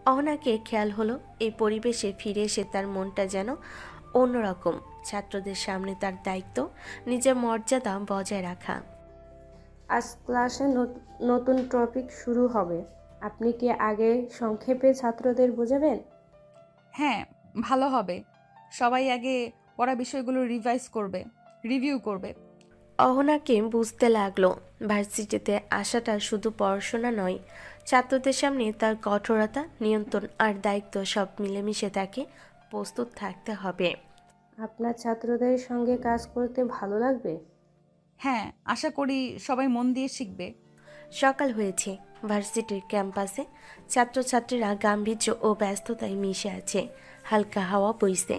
অহনাকে খেয়াল হলো, এই পরিবেশে ফিরে এসে তার মনটা যেন অন্যরকম। ছাত্রদের সামনে তার দায়িত্ব নিজের মর্যাদা বজায় রাখা। আজ ক্লাসে নতুন টপিক শুরু হবে, আপনি কি আগে সংক্ষেপে ছাত্রদের বোঝাবেন? হ্যাঁ, ভালো হবে। সবাই আগে পড়া বিষয়গুলো রিভিউ করবে। অহনাকে বুঝতে লাগলো, ভার্সিটিতে আসাটা শুধু পড়াশোনা নয়, ছাত্রদের সামনে তার কঠোরতা, নিয়ন্ত্রণ আর দায়িত্ব সব মিলেমিশে তাকে প্রস্তুত থাকতে হবে। আপনার ছাত্রদের সঙ্গে কাজ করতে ভালো লাগবে? হ্যাঁ, আশা করি সবাই মন দিয়ে শিখবে। সকাল হয়েছে। ভার্সিটির ক্যাম্পাসে ছাত্রছাত্রীরা গাম্ভীর্য ও ব্যস্ততায় মিশে আছে। হালকা হাওয়া বইছে,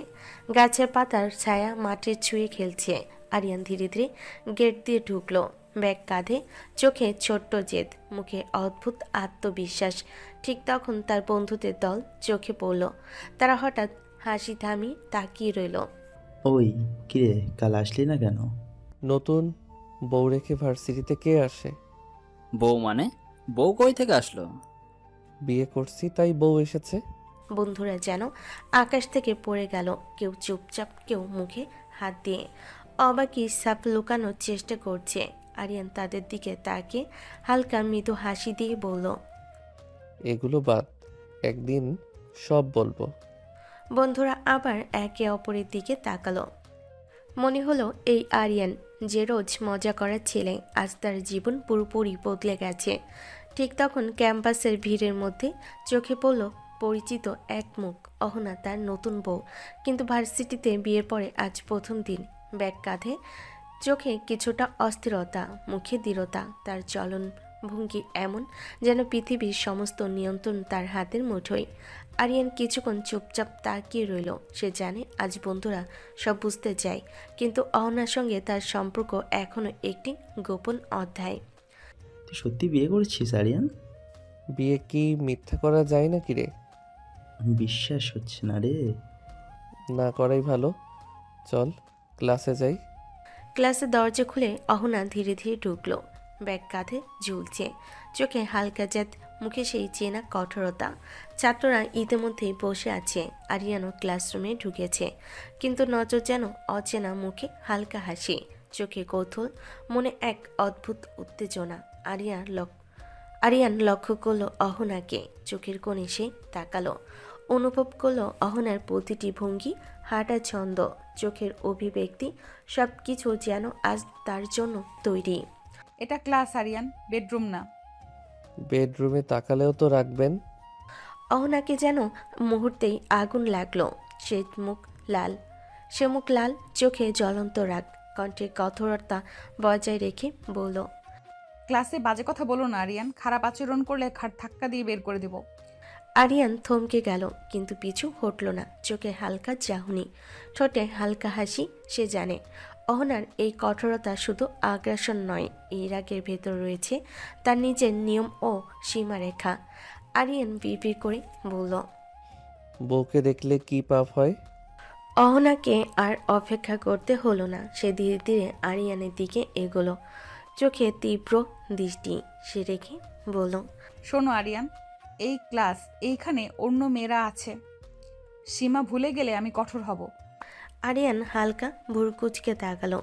গাছের পাতার ছায়া মাটির ছুঁয়ে খেলছে। আরিয়ান ধীরে ধীরে গেট দিয়ে ঢুকলো, ব্যাগ কাঁধে, চোখে ছোট্ট জেদ, মুখে অদ্ভুত আত্মবিশ্বাস। ঠিক তখন তার বন্ধুদের দল চোখে পড়ল। তারা হঠাৎ হাসি থামিয়ে তাকিয়ে রইল। ওই কিরে, কাল আসলি না কেন? নতুন বউ রেখে ভার্সিটিতে কে আসে? বউ মানে? বউ কই থেকে আসলো? বিয়ে করছি তাই বউ এসেছে। বন্ধুরা যেন আকাশ থেকে পড়ে গেল, কেউ চুপচাপ, কেউ মুখে হাত দিয়ে অবাকি সাপ লুকানোর চেষ্টা করছে। আরিয়ান তাদের দিকে তাকিয়ে হালকা মৃদু হাসি দিয়ে বলল, এগুলো বাদ, একদিন সব বলবো। বন্ধুরা আবার একে অপরের দিকে তাকালো। মনে হলো এই আরিয়ান যে রোজ মজা করার ছেলে, আজ তার জীবন পুরোপুরি বদলে গেছে। ঠিক তখন ক্যাম্পাসের ভিড়ের মধ্যে চোখে পড়ল পরিচিত এক মুখ। অহনা, তার নতুন বউ, কিন্তু ভার্সিটিতে বিয়ের পরে আজ প্রথম দিন। ব্যাগ কাঁধে, চোখে কিছুটা অস্থিরতা, মুখে দৃঢ়তা। তার চলন ভঙ্গি এমন যেন পৃথিবীর সমস্ত নিয়ন্ত্রণ তার হাতের মুঠোয়। আরিয়ান কিছুক্ষণ চুপচাপ তাকিয়ে রইল। সে জানে আজ বন্ধুরা সব বুঝতে চায়, কিন্তু অহনার সঙ্গে তার সম্পর্ক এখনো একটি গোপন অধ্যায়। তুই সত্যি বিয়ে করেছিস আরিয়ান? বিয়ে কি মিথ্যা করা যায় নাকি রে? বিশ্বাস হচ্ছে না রে। না করাই ভালো, চল ক্লাসে যাই। ক্লাসে দরজা খুলে অহনা ধীরে ধীরে ঢুকলো, ব্যাগ কাঁধে ঝুলছে, চোখে হালকা জেদ, মুখে সেই চেনা কঠোরতা। ছাত্ররা ইতিমধ্যেই বসে আছে, আরিয়ানও ক্লাসরুমে ঢুকেছে, কিন্তু নজর যেন অচেনা মুখে হালকা হাসি, চোখে কৌতূহল, মনে এক অদ্ভুত উত্তেজনা। আরিয়ান লক্ষ্য করলো অহনাকে, চোখের কোণে সে তাকালো, অনুভব করলো অহনার প্রতিটি ভঙ্গি, হাঁটা ছন্দ, চোখের অভিব্যক্তি, সব কিছু যেন আজ তার জন্য তৈরি। এটা ক্লাস আরিয়ান, বেডরুম না। বেডরুমে তাকালেও তো রাখবেন। অহনাকে যেন মুহূর্তেই আগুন লাগলো। সে মুখ লাল, চোখে জ্বলন্ত রাগ, কণ্ঠে কঠোরতা বজায় রেখে বলল, ক্লাসে বাজে কথা বলো না আরিয়ান, খারাপ আচরণ করলে খাট ধাক্কা দিয়ে বের করে দেব। আরিয়ান থমকে গেল, কিন্তু পিছু হটল না। চোখে হালকা চাহনি, ঠোঁটে হালকা হাসি। সে জানে অহনার এই কঠোরতা শুধু আগ্রাসন নয়, এই রাগের ভেতর রয়েছে তার নিজের নিয়ম ও সীমারেখা। আরিয়ান বিড়বিড় করে বলল, বউকে দেখলে কি পাপ হয়? অহনাকে আর অপেক্ষা করতে হলো না। সে ধীরে ধীরে আরিয়ানের দিকে এগোলো, চোখে তীব্র দৃষ্টি সে রেখে বলল, শোনো আরিয়ান, এই ক্লাস এইখানে অন্য মেয়েরা আছে, সীমা ভুলে গেলে আমি কঠোর হব। আরিয়ান হালকা ভুরকুচকে তাকালো,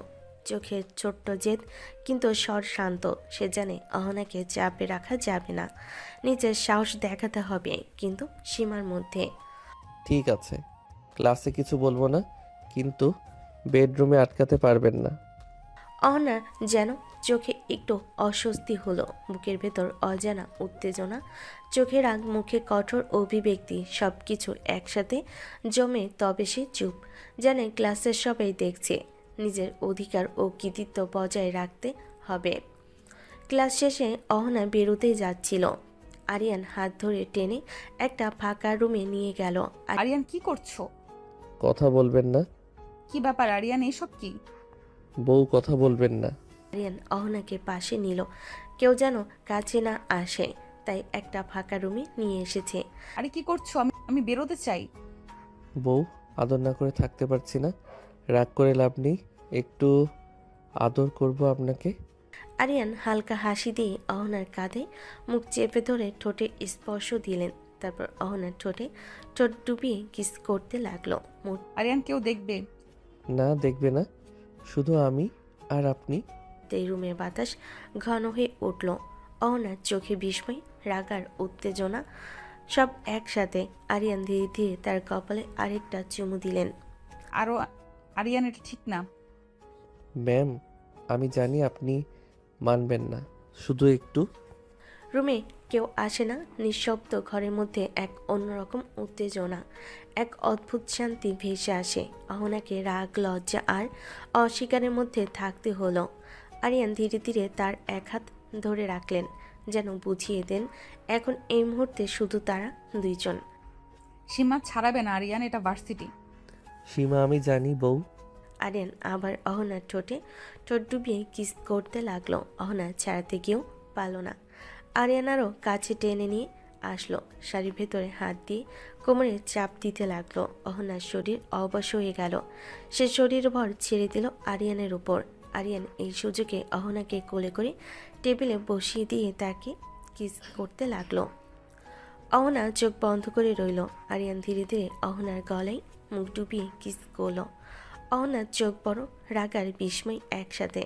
চোখে ছোট্ট জেদ, কিন্তু স্বর শান্ত। সে জানে অহনাকে চাপে রাখা যাবে না, নিজের সাহস দেখাতে হবে, কিন্তু সীমার মধ্যে। ঠিক আছে, ক্লাসে কিছু বলবো না, কিন্তু বেডরুমে আটকাতে পারবেন না। অহনার যেন চোখে একটু অস্বস্তি হলো, বুকের ভেতর অজানা উত্তেজনা, চোখের রাগ, মুখে কঠোর অভিব্যক্তি, সব কিছু একসাথে জমে। তবে সে চুপ, জানে ক্লাসের সবাই দেখছে, নিজের অধিকার ও কৃতিত্ব বজায় রাখতে হবে। ক্লাস শেষে অহনা বেরোতেই যাচ্ছিল, আরিয়ান হাত ধরে টেনে একটা ফাঁকা রুমে নিয়ে গেল। আরিয়ান কি করছো? কথা বলবেন না। কি ব্যাপার আরিয়ান, এসব কি? বউ কথা বলবেন না। আরিয়ান অহনাকে পাশে নিল, কেউ যেন কাছে না আসে, তাই একটা ফাঁকা রুমে নিয়ে এসেছে। আরে কি করছো? আমি বেরোতে চাই। বউ, আদর না করে থাকতে পারছি না। রাগ করে লাভ নেই, একটু আদর করব আপনাকে। আরিয়ান হালকা হাসি দিয়ে অহনার কাঁধে মুখ চেপে ধরে ঠোঁটে স্পর্শ দিলেন, তারপর অহনার ঠোঁটে ঠোঁট ডুবিয়ে কিস করতে লাগলো। আরিয়ান, কেউ দেখবে? না, দেখবে না, শুধু আমি আর আপনি। মুহূর্তেই রুমের বাতাস ঘন হয়ে উঠল। অহনার চোখে বিস্ময়, রাগ আর উত্তেজনা সব একসাথে। আরিয়ান ধীরে ধীরে তার কপালে আরেকটা চুমু দিলেন। আরও আরিয়ান, এটা ঠিক না। ম্যাম, আমি জানি আপনি মানবেন না, শুধু একটু। রুমে কেউ আসে না, নিঃশব্দ ঘরের মধ্যে এক অন্যরকম উত্তেজনা, এক অদ্ভুত শান্তি ভেসে আসে। অহনাকে রাগ, লজ্জা আর অস্বীকারের মধ্যে থাকতে হলো। আরিয়ান ধীরে ধীরে তার এক হাত ধরে রাখলেন, যেন বুঝিয়ে দেন এখন এই মুহূর্তে শুধু তারা দুইজন। সীমা ছাড়াবে না আরিয়ান, এটা ভার্সিটি। সীমা, আমি জানি বউ। আরিয়ান আবার অহনার ঠোঁটে ঠোঁট ডুবিয়ে কিস করতে লাগলো। অহনা ছাড়াতে গিয়েও পারল না। আরিয়ান আরও কাছে টেনে নিয়ে আসলো, শাড়ির ভেতরে হাত দিয়ে কোমরে চাপ দিতে লাগলো। অহনার শরীর অবশ হয়ে গেল, সে শরীর ভর ছেড়ে দিল আরিয়ানের উপর। আরিয়ান এই সুযোগে অহনাকে কোলে করে টেবিলে বসিয়ে দিয়ে তাকে কিস করতে লাগলো। অহনা চোখ বন্ধ করে রইল। আরিয়ান ধীরে ধীরে অহনার গলায় মুখ ডুবিয়ে কিস করলো। অহনার চোখ বড়, রাগ আর বিস্ময় একসাথে।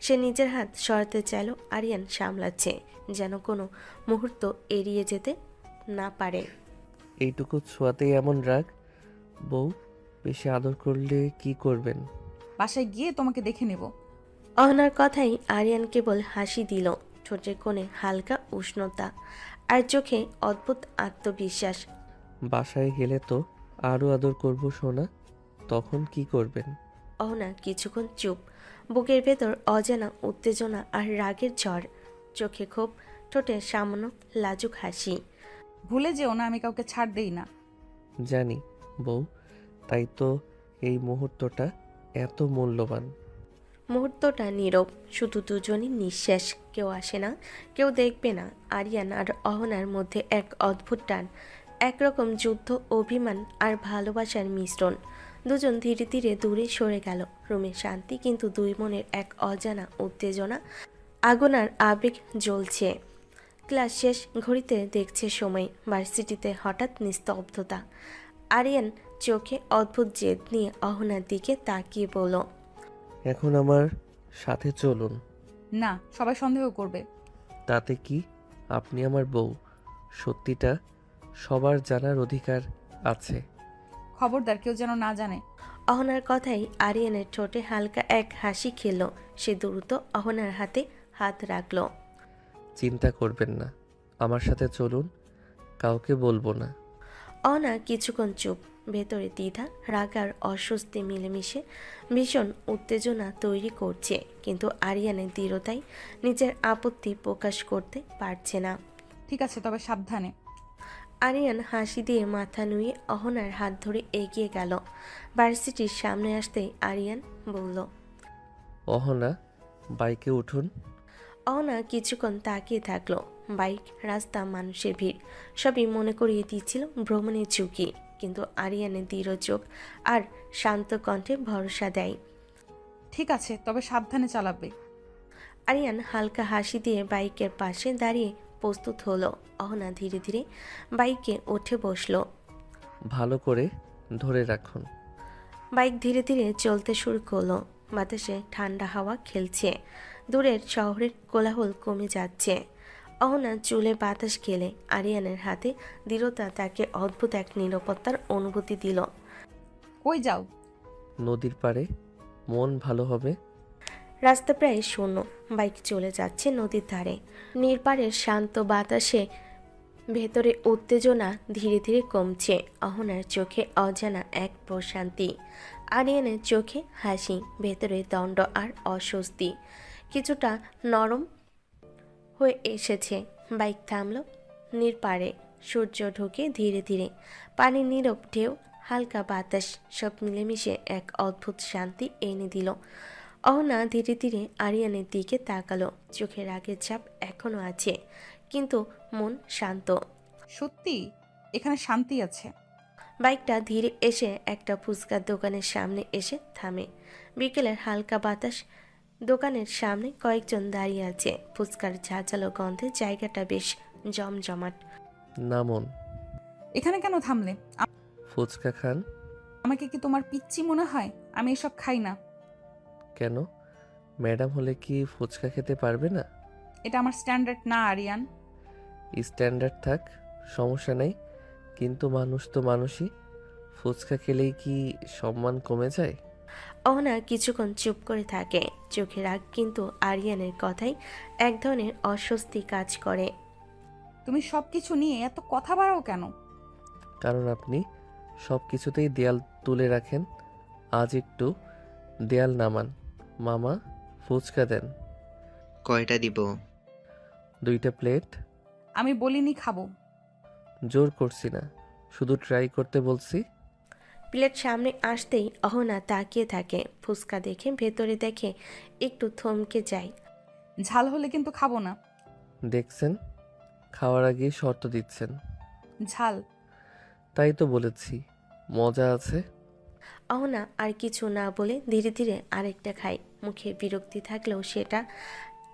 সে নিজের হাত সরাতে চাইল, আরিয়ান সামলাচ্ছে, যেন কোনো মুহূর্ত এড়িয়ে যেতে না পারে। এইটুকু ছোঁয়াতেই এমন রাগ? বউ, বেশি আদর করলে কি করবেন? বাসায় গিয়ে তোমাকে দেখে নেব। অহনার কথাই আরিয়ান কেবল হাসি দিল, ঠোঁটের কোণে হালকা উষ্ণতা আর চোখে অদ্ভুত আত্মবিশ্বাস। বাসায় গেলে তো আরও আদর করব সোনা, তখন কি করবেন? অহনা কিছুক্ষণ চুপ, বুকের ভেতর অজানা উত্তেজনা আর রাগের ঝড়, চোখে ক্ষোভ, ঠোঁটে সামান্য লাজুক হাসি। ভুলে যেও না, আমি কাউকে ছাড় দেই না। জানি বউ, তাই তো এই মুহূর্তটা এত মূল্যবান। মুহূর্তটা নীরব, শুধু দুজনই নিঃশ্বাস। কেউ আসে না, কেউ দেখবে না। আরিয়ান আর অহনার মধ্যে এক অদ্ভুত টান, একরকম যুদ্ধ, অভিমান আর ভালোবাসার মিশ্রণ। দুজন ধীরে ধীরে দূরে সরে গেল। রুমে শান্তি, কিন্তু দুই মনের এক অজানা উত্তেজনা, আগুন আর আবেগ জ্বলছে। ক্লাস শেষ, ঘড়িতে দেখছে সময়। ভার্সিটিতে হঠাৎ নিস্তব্ধতা। আরিয়ান চোখে অদ্ভুত জেদ নিয়ে অহনার দিকে তাকিয়ে বলল, এখন আমার সাথে চলুন। না, সবাই সন্দেহ করবে। তাতে কি, আপনি আমার বউ, সত্যিটা সবার জানার অধিকার আছে। খবরদার, কেউ যেন না জানে। অহনার কথাই আরিয়ানের ঠোঁটে হালকা এক হাসি খেলো। সে দ্রুত অহনার হাতে হাত রাখল। চিন্তা করবেন না, আমার সাথে চলুন, কাউকে বলবো না। অহনা কিছুক্ষণ চুপ। ভেতরে দ্বিধা, রাগ আর অস্বস্তি মিলেমিশে ভীষণ উত্তেজনা তৈরি করছে, কিন্তু আরিয়ানের দৃঢ়তায় নিজের আপত্তি প্রকাশ করতে পারছে না। ঠিক আছে, তবে সাবধানে। আরিয়ান হাসি দিয়ে মাথা নুয়ে অহনার হাত ধরে এগিয়ে গেল। ভার্সিটির সামনে আসতেই আরিয়ান বলল, অহনা, বাইকে উঠুন। অহনা কিছুক্ষণ তাকিয়ে থাকলো। বাইক, রাস্তা, মানুষের ভিড় সবই মনে করিয়ে দিচ্ছিল ভ্রমণের ঝুঁকি, কিন্তু আরিয়ানের দৃঢ় চোখ আর শান্ত কণ্ঠে ভরসা দেয়। ঠিক আছে, তবে সাবধানে চালাবে। আরিয়ান হালকা হাসি দিয়ে বাইকের পাশে দাঁড়িয়ে প্রস্তুত হলো। অহনা ধীরে ধীরে বাইকে উঠে বসলো। ভালো করে ধরে রাখুন। বাইক ধীরে ধীরে চলতে শুরু করলো। বাতাসে ঠান্ডা হাওয়া খেলছে। দূরের শহরের কোলাহল কমে যাচ্ছে। অহনা চুলে বাতাস খেলে আরিয়ানের হাতে দৃঢ়তা তাকে অদ্ভুত এক নিরাপত্তার অনুভূতি দিল। কই যাও? নদীর পাড়ে, মন ভালো হবে। রাস্তা প্রায় শূন্য। বাইক চলে যাচ্ছে নদীর ধারে। নির্পারের শান্ত বাতাসে ভেতরে উত্তেজনা ধীরে ধীরে কমছে। অহনার চোখে অজানা এক প্রশান্তি, আরিয়ানের চোখে হাসি, ভেতরে দণ্ড আর অস্বস্তি কিছুটা নরম হয়ে এসেছে। বাইক থামল নির্পারে। সূর্য ঢোকে ধীরে ধীরে। পানির নীরব ঢেউ, হালকা বাতাস সব মিলেমিশে এক অদ্ভুত শান্তি এনে দিল। অহনা ধীরে ধীরে আরিয়ানের দিকে তাকালো। চোখের আগের ছাপ এখনো আছে, কিন্তু মন শান্ত। সত্যি এখানে শান্তি আছে। বাইকটা ধীরে এসে একটা ফুচকার দোকানের সামনে এসে থামে। বিকেলের হালকা বাতাস, দোকানের সামনে কয়েকজন দাঁড়িয়ে আছে। ফুচকার ঝাঁঝালো গন্ধে জায়গাটা বেশ জমজমাট। নামুন। এখানে কেন থামলে? ফুচকা খান। আমাকে কি তোমার পিচ্চি মনে হয়? আমি এসব খাই না। কেন? ম্যাডাম হলে কি ফুচকা খেতে পারবে না? এটা আমার স্ট্যান্ডার্ড না আরিয়ান। স্ট্যান্ডার্ড থাক, সমস্যা নেই, কিন্তু মানুষ তো মানুষই। ফুচকা খেলেই কি সম্মান কমে যায়? অহনা কিছুক্ষণ চুপ করে থাকে। চোখে রাগ, কিন্তু আরিয়ানের কথায় এক ধরনের অস্বস্তি কাজ করে। তুমি সব কিছু নিয়ে এত কথা বাড়াও কেন? কারণ আপনি সব কিছুতেই দেয়াল তুলে রাখেন। আজ একটু দেয়াল নামান। মামা, ফুচকা দেন। কয়টা দিব? 2টা প্লেট। আমি বলিনি খাবো। জোর করছি না, শুধু ট্রাই করতে বলছি। প্লেট সামনে আসতেই অহনা তাকিয়ে থাকে। ফুচকা দেখে, ভেতরে দেখে একটু থমকে যায়। ঝাল হলে কিন্তু খাবো না। দেখছেন, খাওয়ার আগে শর্ত দিচ্ছেন। ঝাল। তাই তো বলেছি, মজা আছে। অহনা আর কিছু না বলে ধীরে ধীরে আরেকটা খায়। মুখে বিরক্তি থাকলেও সেটা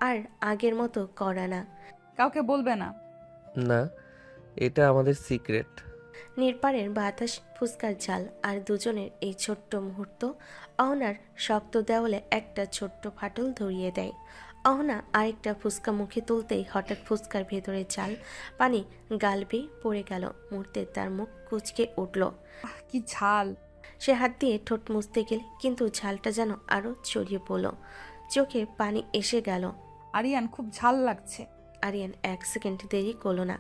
আর আগের মতো করা না। কাউকে বলবে না। না, এটা আমাদের সিক্রেট। নির্পারের বাতাস, ফুচকার ঝাল আর দুজনের এই ছোট্ট মুহূর্ত অহনার শক্ত দেওয়ালে একটা ছোট্ট ফাটল ধরিয়ে দেয়। অহনা আরেকটা ফুচকা মুখে তুলতেই হঠাৎ ফুচকার ভেতরে ঝাল পানি গাল বেয়ে পড়ে গেল। মুহূর্তে তার মুখ কুঁচকে উঠল। কি ঝাল! সে হাত দিয়ে ঠোঁট মুছতে গেলে কিন্তু ঝালটা যেন আরও ছড়িয়ে পড়ল। চোখে পানি এসে গেল। আরিয়ান, খুব ঝাল লাগছে। আরিয়ান 1 সেকেন্ড দেরি করল না।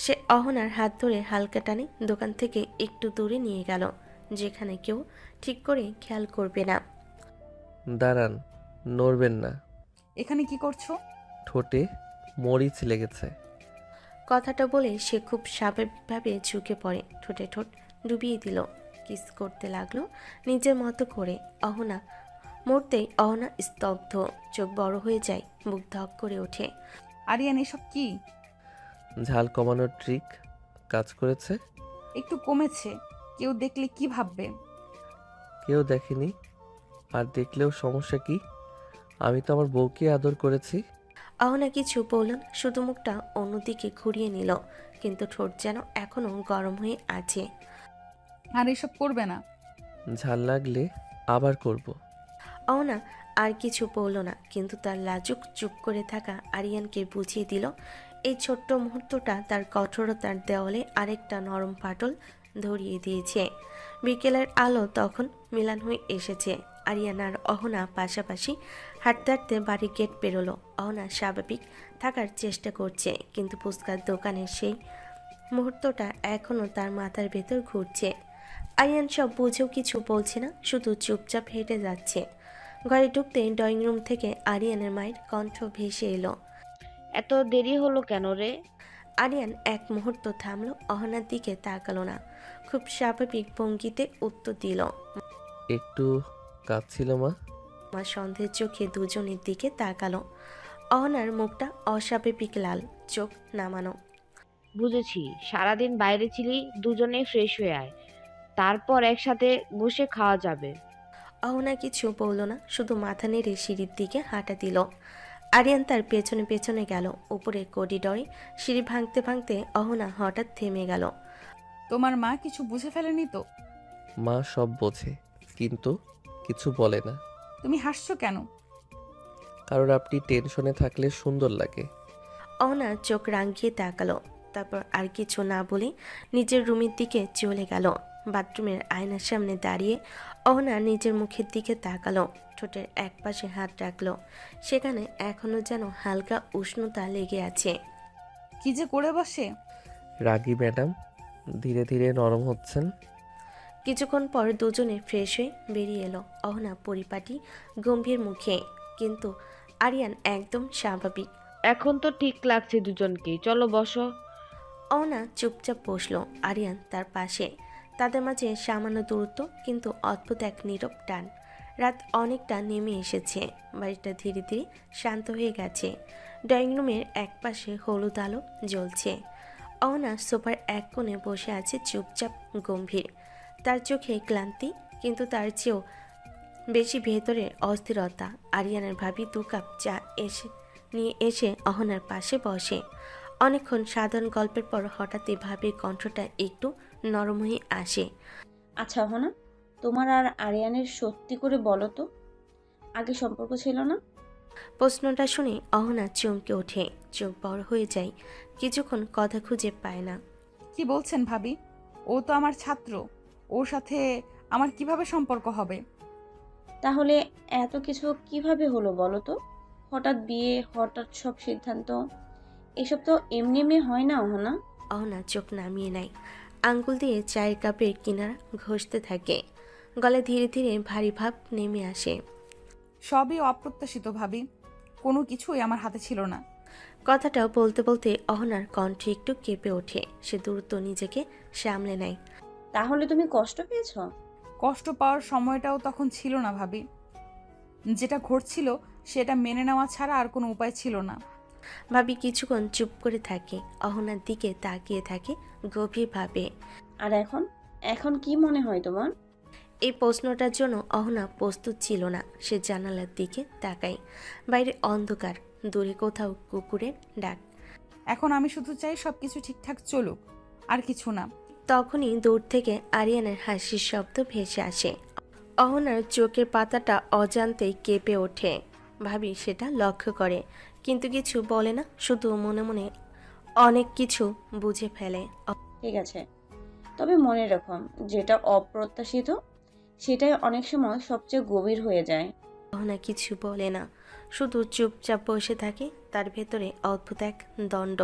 সে অহনার হাত ধরে হালকা টানে দোকান থেকে একটু দূরে নিয়ে গেল, যেখানে কেউ ঠিক করে খেয়াল করবে না। দাঁড়ান, নড়বেন না। এখানে কি করছো? ঠোঁটে মরিচ লেগেছে। কথাটা বলে সে খুব স্বাভাবিকভাবে ঝুঁকে পড়ে, ঠোঁটে ঠোঁট ডুবিয়ে দিল। কিস করতে লাগলো নিজের মতো করে। অহনা মুহূর্তেই অহনা স্তব্ধ। চোখ বড় হয়ে যায়, বুক ধক করে ওঠে। আরিয়ান, এসব কি? ঝাল কমানোর ট্রিক কাজ করেছে। একটু কমেছে। কেউ দেখলে কি ভাববে? কেউ দেখেনি, আর দেখলেও সমস্যা কি? আমি তো আমার বউকে আদর করেছি। অহনা কিছু বলল না, শুধু মুখটা অন্যদিকে ঘুরিয়ে নিল, কিন্তু ঠোঁট যেন এখনো গরম হয়ে আছে। আর এসব করবে না। ঝাল লাগলে আবার করব। অহনা আর কিছু বলল না, কিন্তু তার লাজুক চুপ করে থাকা আরিয়ানকে বুঝিয়ে দিল এই ছোট্ট মুহূর্তটা তার কঠোরতার দেওয়ালে আরেকটা নরম ফাটল ধরিয়ে দিয়েছে। বিকেলের আলো তখন মিলান হয়ে এসেছে। আরিয়ান আর অহনা পাশাপাশি হাঁটতে হাঁটতে বাড়ির গেট পেরোলো। অহনা স্বাভাবিক থাকার চেষ্টা করছে, কিন্তু ফুচকার দোকানের সেই মুহূর্তটা এখনও তার মাথার ভেতর ঘুরছে। আরিয়ান সব বুঝেও কিছু বলছে না, শুধু চুপচাপ হেঁটে যাচ্ছে। ঘরে ঢুকতে ড্রয়িং রুম থেকে আরিয়ানের মায়ের কণ্ঠ ভেসে এলো। এত দেরি হলো কেন রে? আরিয়ান এক মুহূর্ত থামলো, অহনার দিকে তাকালো না, খুব স্বাভাবিক ভঙ্গিতে উত্তর দিল। একটু কাজ ছিল মা। মা সন্দেহের চোখে দুজনের দিকে তাকালো। অহনার মুখটা অস্বাভাবিক লাল, চোখ নামানো। বুঝেছি, সারাদিন বাইরে ছিলি, দুজনে ফ্রেশ হয়ে আয়, তারপর একসাথে বসে খাওয়া যাবে। অহনা কিছু বলল না, শুধু মাথা নেড়ে সিঁড়ির দিকে হাঁটা দিল। আরিয়ান তার পেছনে পেছনে গেল। উপরে করিডরে সিঁড়ি ভাঙতে ভাঙতে অহনা হঠাৎ থেমে গেল। তোমার মা কিছু বুঝে ফেলেনি তো? মা সব বোঝে, কিন্তু কিছু বলে না। তুমি হাসছো কেন? কারণ আপনি টেনশনে থাকলে সুন্দর লাগে। অহনা চোখ রাঙিয়ে তাকালো, তারপর আর কিছু না বলে নিজের রুমের দিকে চলে গেল। বাথরুমের আয়নার সামনে দাঁড়িয়ে অহনা নিজের মুখের দিকে তাকালো, ঠোঁটের এক পাশে হাত রাখলো। সেখানে এখনো যেন হালকা উষ্ণতা লেগে আছে। কি যে করে বসে। রাগী ম্যাডাম, ধীরে ধীরে নরম হচ্ছেন। কিছুক্ষণ পর দুজনে ফ্রেশ হয়ে বেরিয়ে এলো। অহনা পরিপাটি গম্ভীর মুখে, কিন্তু আরিয়ান একদম স্বাভাবিক। এখন তো ঠিক লাগছে দুজনকেই, চলো বসো। অহনা চুপচাপ বসলো, আরিয়ান তার পাশে। তাদের মাঝে সামান্য দূরত্ব, কিন্তু অদ্ভুত এক নীরব টান। রাত অনেকটা নেমে এসেছে, বাড়িটা ধীরে ধীরে শান্ত হয়ে গেছে। ড্রয়িং রুমের এক পাশে হলুদ আলো জ্বলছে। অহনা সোফার এক কোণে বসে আছে চুপচাপ গম্ভীর। তার চোখে ক্লান্তি, কিন্তু তার চেয়েও বেশি ভেতরে অস্থিরতা। আরিয়ানের ভাবি 2 কাপ চা নিয়ে এসে অহনার পাশে বসে। অনেকক্ষণ সাধারণ গল্পের পর হঠাৎই ভাবির কণ্ঠটা একটু নরম হয়ে আসে। আচ্ছা অহনা, তোমার আর আরিয়ানের সত্যি করে বলো তো, আগে সম্পর্ক ছিল না? প্রশ্নটা শুনে অহনা চমকে ওঠে, চোখ বড় হয়ে যায়, কিছুক্ষণ কথা খুঁজে পায় না। কি বলছেন ভাবি? ও তো আমার ছাত্র, ওর সাথে আমার কিভাবে সম্পর্ক হবে? তাহলে এত কিছু কিভাবে হলো বলো তো? হঠাৎ বিয়ে, হঠাৎ সব সিদ্ধান্ত, এসব তো এমনি এমনি হয় না অহনা। অহনা চোখ নামিয়ে নেয়, আঙ্গুল দিয়ে চায়ের কাপের কিনারা ঘষতে থাকে। গলায় ধীরে ধীরে ভারী ভাব নেমে আসে। সবই অপ্রত্যাশিত ভাবি, কোনো কিছুই আমার হাতে ছিল না। কথাটা বলতে বলতে অহনার কণ্ঠে একটু কেঁপে ওঠে। সে দ্রুত নিজেকে সামলে নেয়। তাহলে তুমি কষ্ট পেয়েছো? কষ্ট পাওয়ার সময়টাও তখন ছিল না ভাবি। যেটা ঘটছিল সেটা মেনে নেওয়া ছাড়া আর কোনো উপায় ছিল না। ভাবি কিছুক্ষণ চুপ করে থাকে, অহনার দিকে তাকিয়ে থাকে গভীরভাবে। আর এখন এখন কি মনে হয় তোমার? এই প্রশ্নটার জন্য অহনা প্রস্তুত ছিল না। সে জানালার দিকে তাকায়। বাইরে অন্ধকার, দূরে কোথাও কুকুরের ডাক। এখন আমি শুধু চাই সবকিছু ঠিকঠাক চলুক, আর কিছু না। তখনই দূর থেকে আরিয়ানের হাসির শব্দ ভেসে আসে। অহনার চোখের পাতাটা অজান্তেই কেঁপে ওঠে। ভাবি সেটা লক্ষ্য করে, কিন্তু কিছু বলে না, শুধু মনে মনে অনেক কিছু বুঝে ফেলে। ঠিক আছে, তবে মনে রাখো, যেটা অপ্রত্যাশিত সেটাই অনেক সময় সবচেয়ে গভীর হয়ে যায়। অহনা কিছু বলে না, শুধু চুপচাপ বসে থাকে। তার ভেতরে অদ্ভুত এক দ্বন্দ্ব,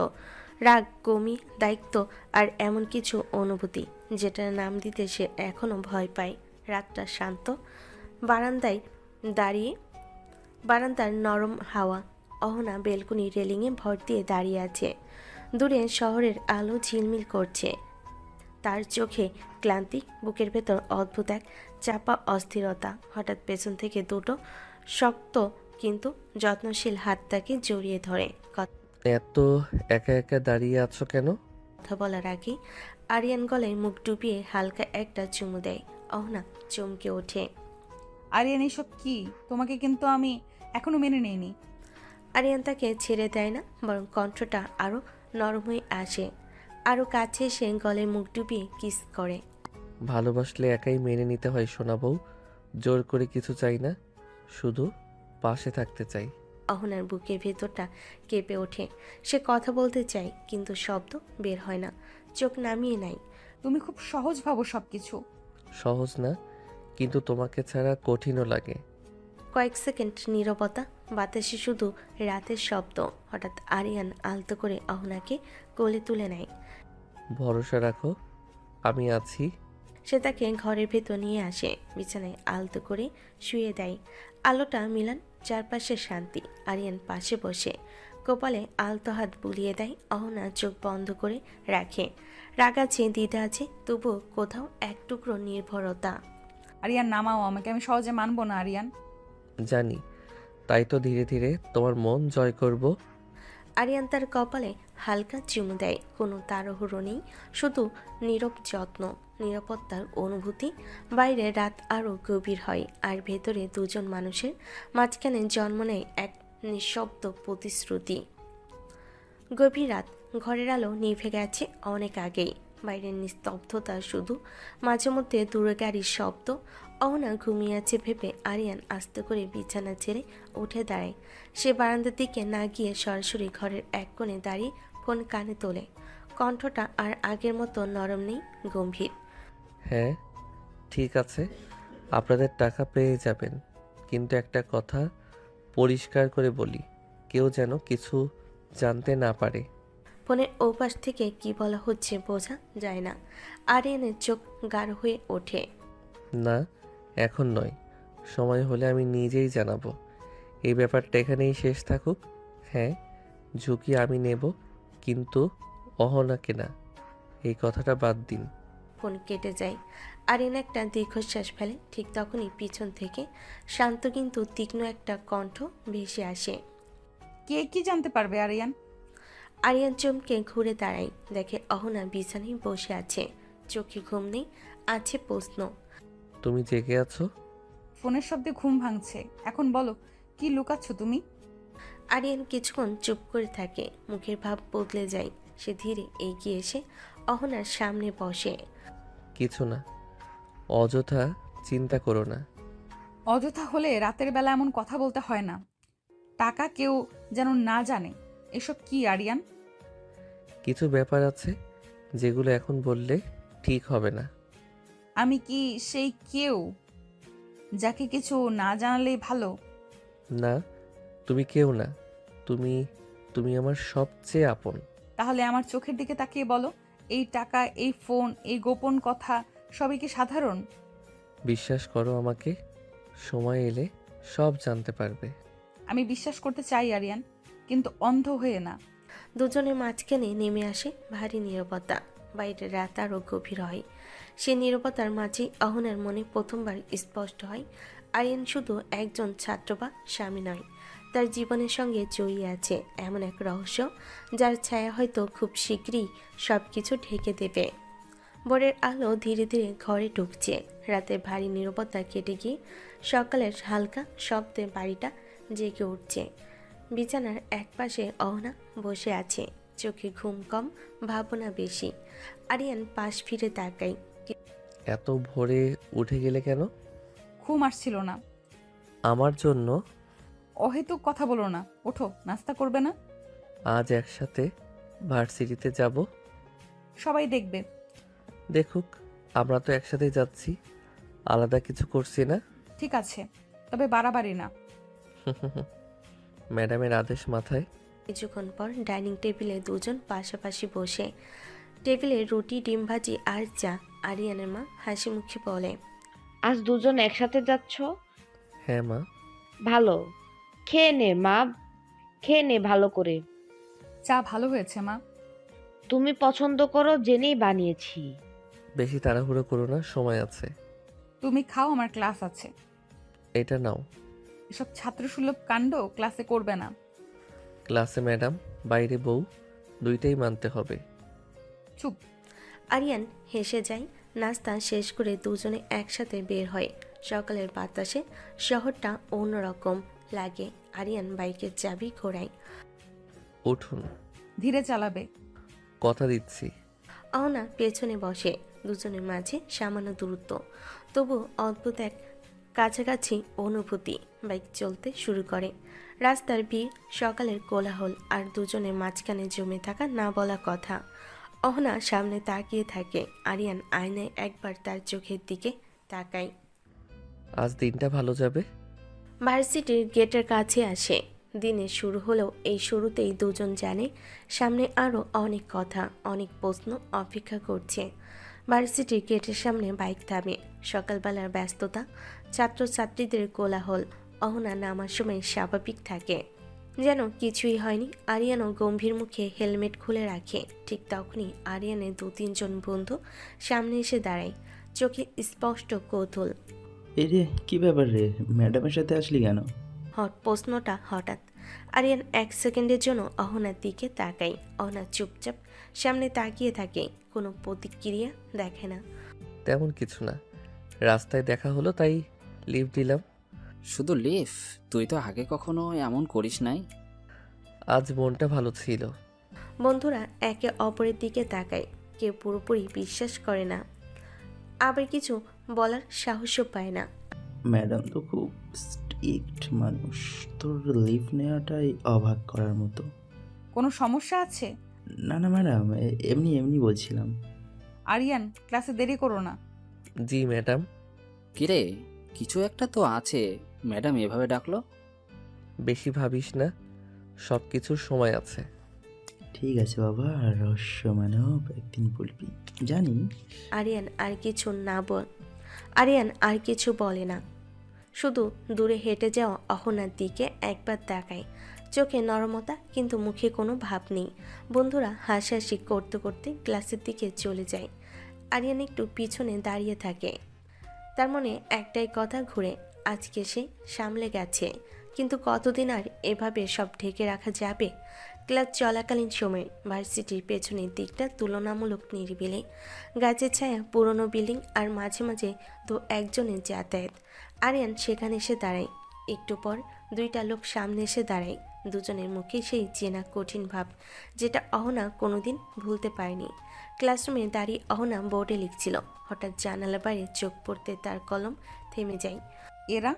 রাগ, গমি, দায়িত্ব আর এমন কিছু অনুভূতি যেটার নাম দিতে সে এখনো ভয় পায়। রাতটা শান্ত, বারান্দায় দাঁড়িয়ে, বারান্দার নরম হাওয়া। অহনা বেলকুনি রেলিংয়ে ভর দিয়ে দাঁড়িয়ে আছে। দূরে শহরের আলো ঝিলমিল করছে। তার চোখে ক্লান্তি, বুকের ভেতর অদ্ভুত এক চাপা অস্থিরতা। হঠাৎ পেছন থেকে দুটো শক্ত কিন্তু যত্নশীল হাত তাকে জড়িয়ে ধরে। এত একা একা দাঁড়িয়ে আছো কেন? কথা বলার আগে আরিয়ান গলায় মুখ ডুবিয়ে হালকা একটা চুমু দেয়। অহনা চমকে ওঠে। আরিয়ান এসব কি? তোমাকে কিন্তু আমি এখনো মেনে নেইনি। আরিয়ান তাকে ছেড়ে দেয় না, বরং কণ্ঠটা আরো নরম হয়ে আসে। আরো কাছে এসে গলায় মুখ ডুবিয়ে কিস করে। ভালোবাসলে একাই মেনে নিতে হয় সোনা বউ, জোর করে কিছু চাই না, শুধু পাশে থাকতে চাই। অহনার বুকের ভেতরটা কেঁপে ওঠে। সে কথা বলতে চায়, কিন্তু শব্দ বের হয় না। চোখ নামিয়ে নেয়। তুমি খুব সহজ ভাবো সব কিছু। সহজ না, কিন্তু তোমাকে ছাড়া কঠিনও লাগে। কয়েক সেকেন্ড নীরবতা, বাতাসে শুধু রাতের শব্দ। হঠাৎ আরিয়ান আলতো করে অহনাকে কোলে তুলে নেয়। ভরসা রাখো, আমি আছি। সে তাকে ঘরের ভেতর নিয়ে আসে, বিছানায় আলতো করে শুয়ে দেয়। আলোটা মিলান, চারপাশে শান্তি। আরিয়ান পাশে বসে কপালে আলতো হাত বুলিয়ে দেয়। অহনা চোখ বন্ধ করে রাখে। রাগ আছে, দ্বিধা আছে, তবুও কোথাও এক টুকরো নির্ভরতা। আরিয়ান নামাও আমাকে, আমি সহজে মানবো না আরিয়ান। জানি, তাই তো ধীরে ধীরে তোমার মন জয় করব। আরিয়ান তার কপালে হালকা চুমু দেয়। কোনো তাড়াহুড়ো নেই, শুধু নীরব যত্ন, নিরাপত্তার অনুভূতি। বাইরে রাত আরও গভীর হয়, আর ভেতরে দুজন মানুষের মাঝখানে জন্ম নেয় এক নিঃশব্দ প্রতিশ্রুতি। গভীর রাত, ঘরের আলো নিভে গেছে অনেক আগেই। বাইরের নিস্তব্ধতা, শুধু মাঝে মধ্যে দূরে গাড়ির শব্দ। অহনা ঘুমিয়ে আছে ভেবে আরিয়ান আস্তে করে বিছানা ছেড়ে উঠে দাঁড়ায়। সে বারান্দার দিকে না গিয়ে সরাসরি ঘরের এক কোণে দাঁড়িয়ে ফোন কানে তোলে। কণ্ঠটা আর আগের মতো নরম নেই, গম্ভীর। হ্যাঁ, ঠিক আছে, আপনাদের টাকা পেয়ে যাবেন, কিন্তু একটা কথা পরিষ্কার করে বলি, কেউ যেন কিছু জানতে না পারে। ফোনের ওপাশ থেকে কি বলা হচ্ছে বোঝা যায় না। আরিয়ানের চোখ গাঢ় হয়ে ওঠে। না, এখন নয়, সময় হলে আমি নিজেই জানাবো। এই ব্যাপারটা এখানেই শেষ থাকুক। হ্যাঁ, ঝুঁকি আমি নেব, কিন্তু অহনাকে না, এই কথাটা বাদ দিন। ফোন কেটে যায়। আরিয়ান একটা দীর্ঘশ্বাস ফেলে। ঠিক তখনই পিছন থেকে শান্ত কিন্তু তীক্ষ্ণ একটা কণ্ঠ ভেসে আসে। কে কি জানতে পারবে আরিয়ান? আরিয়ান চমকে ঘুরে দাঁড়ায়, দেখে অহনা বিছানায় বসে আছে। চোখে ঘুম নেই, আছে প্রশ্ন। তুমি জেগে আছো? ফোনের শব্দে ঘুম ভাঙছে। এখন বলো, কি লুকাচ্ছ তুমি? আরিয়ান কিছুক্ষণ চুপ করে থাকে, মুখের ভাব বদলে যায়। সে ধীরে এগিয়ে এসে অহনার সামনে বসে। কিছু না, অযথা চিন্তা করো না। অযথা হলে রাতের বেলা এমন কথা বলতে হয় না। টাকা কেউ যেন না জানে। এসব কি আরিয়ান? কিছু ব্যাপার আছে যেগুলো এখন বললে ঠিক হবে না। আমি কি সেই কেউ যাকে কিছু না জানালেই ভালো? না, তুমি কেউ না, তুমি তুমি আমার সবচেয়ে আপন। তাহলে আমার চোখের দিকে তাকিয়ে বলো, এই টাকা, এই ফোন, এই গোপন কথা সবই কি সাধারণ? বিশ্বাস করো আমাকে, সময় এলে সব জানতে পারবে। আমি বিশ্বাস করতে চাই আরিয়ান, কিন্তু অন্ধ হয়ে না। দুজনের মাঝখানে নেমে আসে ভারী নীরবতা। বাইরের রাত আরও গভীর হয়। সে নীরবতার মাঝেই অহনার মনে প্রথমবার স্পষ্ট হয়, আরিয়ান শুধু একজন ছাত্র বা স্বামী নয়, তার জীবনের সঙ্গে জড়িয়ে আছে এমন এক রহস্য, যার ছায়া হয়তো খুব শীঘ্রই সব কিছু ঢেকে দেবে। ভোরের আলো ধীরে ধীরে ঘরে ঢুকছে। রাতের ভারী নীরবতা কেটে গিয়ে সকালের হালকা শব্দে বাড়িটা জেগে উঠছে। বিছানার একপাশে অহনা বসে আছে, চোখে ঘুম কম, ভাবনা বেশি। আরিয়ান পাশ ফিরে তাকায়। এত ভোরে উঠে গেলে কেন? ঘুম আসছিল না। আমার জন্য? অহেতুক কথা বলো না, ওঠো, নাস্তা করবে না? আজ একসাথে ভার্সিটিতে যাব। সবাই দেখবে। দেখুক, আমরা তো একসাথেই যাচ্ছি, আলাদা কিছু করছি না। ঠিক আছে, তবে বাড়াবাড়ি না। ম্যাডামের আদেশ মাথায়। কিছুক্ষণ পর ডাইনিং টেবিলে দুজন পাশাপাশি বসে। টেবিলে রুটি, ডিম ভাজি আর চা। আরিয়ানের মা হাসি মুখে বলে, আজ দুজন একসাথে যাচ্ছ? হ্যাঁ মা। ভালো, খেয়ে নে মা, খেয়ে নে ভালো করে। চা ভালো হয়েছে মা। তুমি পছন্দ করো জেনেই বানিয়েছি। বেশি তাড়াহুড়ো করো না, সময় আছে। তুমি খাও, আমার ক্লাস আছে। এটা নাও। এসব ছাত্রসুলভ কাণ্ড ক্লাসে করবে না। ক্লাসে ম্যাডাম, বাইরে বউ, দুইটাই মানতে হবে। চুপ। আরিয়ান হেসে যায়। নাস্তা শেষ করে দুজনে একসাথে বের হয়। সকালের বাতাসে শহরটা অন্যরকম লাগে। আরিয়ান বাইকের চাবি ঘোরায়। উঠুন। ধীরে চালাবে। কথা দিচ্ছি। অহনা পেছনে বসে। দুজনের মাঝে সামান্য দূরত্ব, তবু অদ্ভুত এক কাছাকাছি অনুভূতি। বাইক চলতে শুরু করে। রাস্তার ভিড়, সকালের কোলাহল, আর দুজনের মাঝখানে জমে থাকা না বলা কথা। অহনা সামনে তাকিয়ে থাকে। আরিয়ান আয়নায় একবার তার চোখের দিকে তাকায়। আজ দিনটা ভালো যাবে। ভার্সিটির গেটের কাছে আসে। দিনের শুরু হলেও এই শুরুতেই দুজন জানে সামনে আরও অনেক কথা, অনেক প্রশ্ন অপেক্ষা করছে। ভার্সিটির গেটের সামনে বাইক থামে। সকালবেলার ব্যস্ততা, ছাত্রছাত্রীদের কোলাহল। অহনা নামার সময় স্বাভাবিক থাকে, যেন কিছুই হয়নি। আরিয়ানও গম্ভীর মুখে হেলমেট খুলে রাখে। ঠিক তখনই আরিয়ানের 2-3 জন বন্ধু সামনে এসে দাঁড়ায়, চোখে স্পষ্ট কৌতূহল। এই রে, কি ব্যাপার রে, ম্যাডামের সাথে আসলি কেন? প্রশ্নটা হঠাৎ। আরিয়ান 1 সেকেন্ডের জন্য অহনার দিকে তাকায়। অহনা চুপচাপ সামনে তাকিয়ে থাকে, কোনো প্রতিক্রিয়া দেখে না। তেমন কিছু না, রাস্তায় দেখা হলো তাই লিফট দিলাম। শুধু লিফ? তুই তো আগে কখনো এমন করিস নাই। আজ মনটা ভালো ছিল। বন্ধুরা একে অপরের দিকে তাকায়, কেউ পুরোপুরি বিশ্বাস করে না, আবার কিছু বলার সাহসও পায় না। ম্যাডাম তো খুব স্ট্রিক্ট মানুষ, তোর লিভ নেওয়াটাই অবাক করার মতো। কোনো সমস্যা আছে? না না ম্যাডাম, এমনি এমনি বলছিলাম। আরিয়ান, ক্লাসে দেরি করো না। জি ম্যাডাম। কিরে, কিছু একটা তো আছে, ম্যাডাম এভাবে ডাকলো। বেশি ভাবিস না, সব কিছুর সময় আছে। ঠিক আছে বাবা, রহস্য মানব একদিন বলবি, জানি। আরিয়ান আর কিছু বলে না, শুধু দূরে হেঁটে যাওয়া অহনার দিকে একবার তাকায়। চোখে নরমতা, কিন্তু মুখে কোনো ভাব নেই। বন্ধুরা হাসাহাসি করতে করতে ক্লাসের দিকে চলে যায়। আরিয়ান একটু পিছনে দাঁড়িয়ে থাকে। তার মনে একটাই কথা ঘুরে, আজকে সে সামলে গেছে, কিন্তু কতদিন আর এভাবে সব ঢেকে রাখা যাবে? ক্লাস চলাকালীন সময়ে ভার্সিটির পেছনের দিকটা তুলনামূলক নিরিবিলি। গাছের ছায়া, পুরনো বিল্ডিং, আর মাঝে মাঝে 2-1 জনের যাতায়াত। আরিয়ান সেখানে এসে দাঁড়ায়। একটু পর 2টা লোক সামনে এসে দাঁড়ায়। দুজনের মুখে সেই চেনা কঠিন ভাব, যেটা অহনা কোনোদিন ভুলতে পারেনি। ক্লাসরুমে দাঁড়িয়ে অহনা বোর্ডে লিখছিল। হঠাৎ জানালার বাইরে চোখ পড়তে তার কলম থেমে যায়। এরা?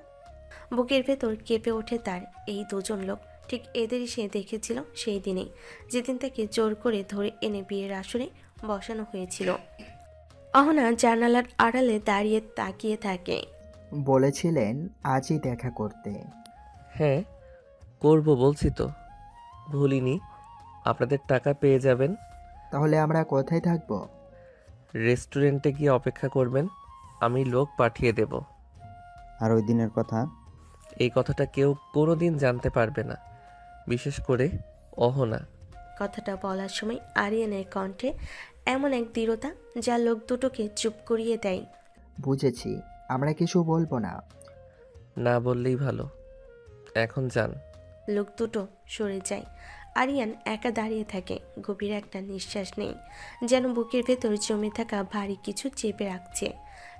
বুকের ভেতর কেঁপে ওঠে তার। এই 2জন লোক ঠিক এদেরই সে দেখেছিল সেই দিনে, যেদিন তাকে জোর করে ধরে এনে বিয়ের আসরে বসানো হয়েছিল। অহনা জানালার আড়ালে দাঁড়িয়ে তাকিয়ে থাকে। বলেছিলেন আজই দেখা করতে। হ্যাঁ করব, বলছি তো, ভুলিনি। আপনাদের টাকা পেয়ে যাবেন। তাহলে আমরা কোথায় থাকবো? রেস্টুরেন্টে গিয়ে অপেক্ষা করবেন, আমি লোক পাঠিয়ে দেব। আর ওই দিনের কথা? এই কথাটা কেউ কোনো দিন জানতে পারবে না, বিশেষ করে অহনা। কথাটা বলার সময় আরিয়ানের কণ্ঠে এমন এক দৃঢ়তা যা লোক দুটোকে চুপ করিয়ে দেয়। বুঝেছি, আমরা কিছু বলবো না। না বললেই ভালো, এখন যান। লোক দুটো সরে যায়। আরিয়ান একা দাঁড়িয়ে থাকে। গভীর একটা নিঃশ্বাস নেই, যেন বুকের ভেতর জমে থাকা ভারী কিছু চেপে রাখছে।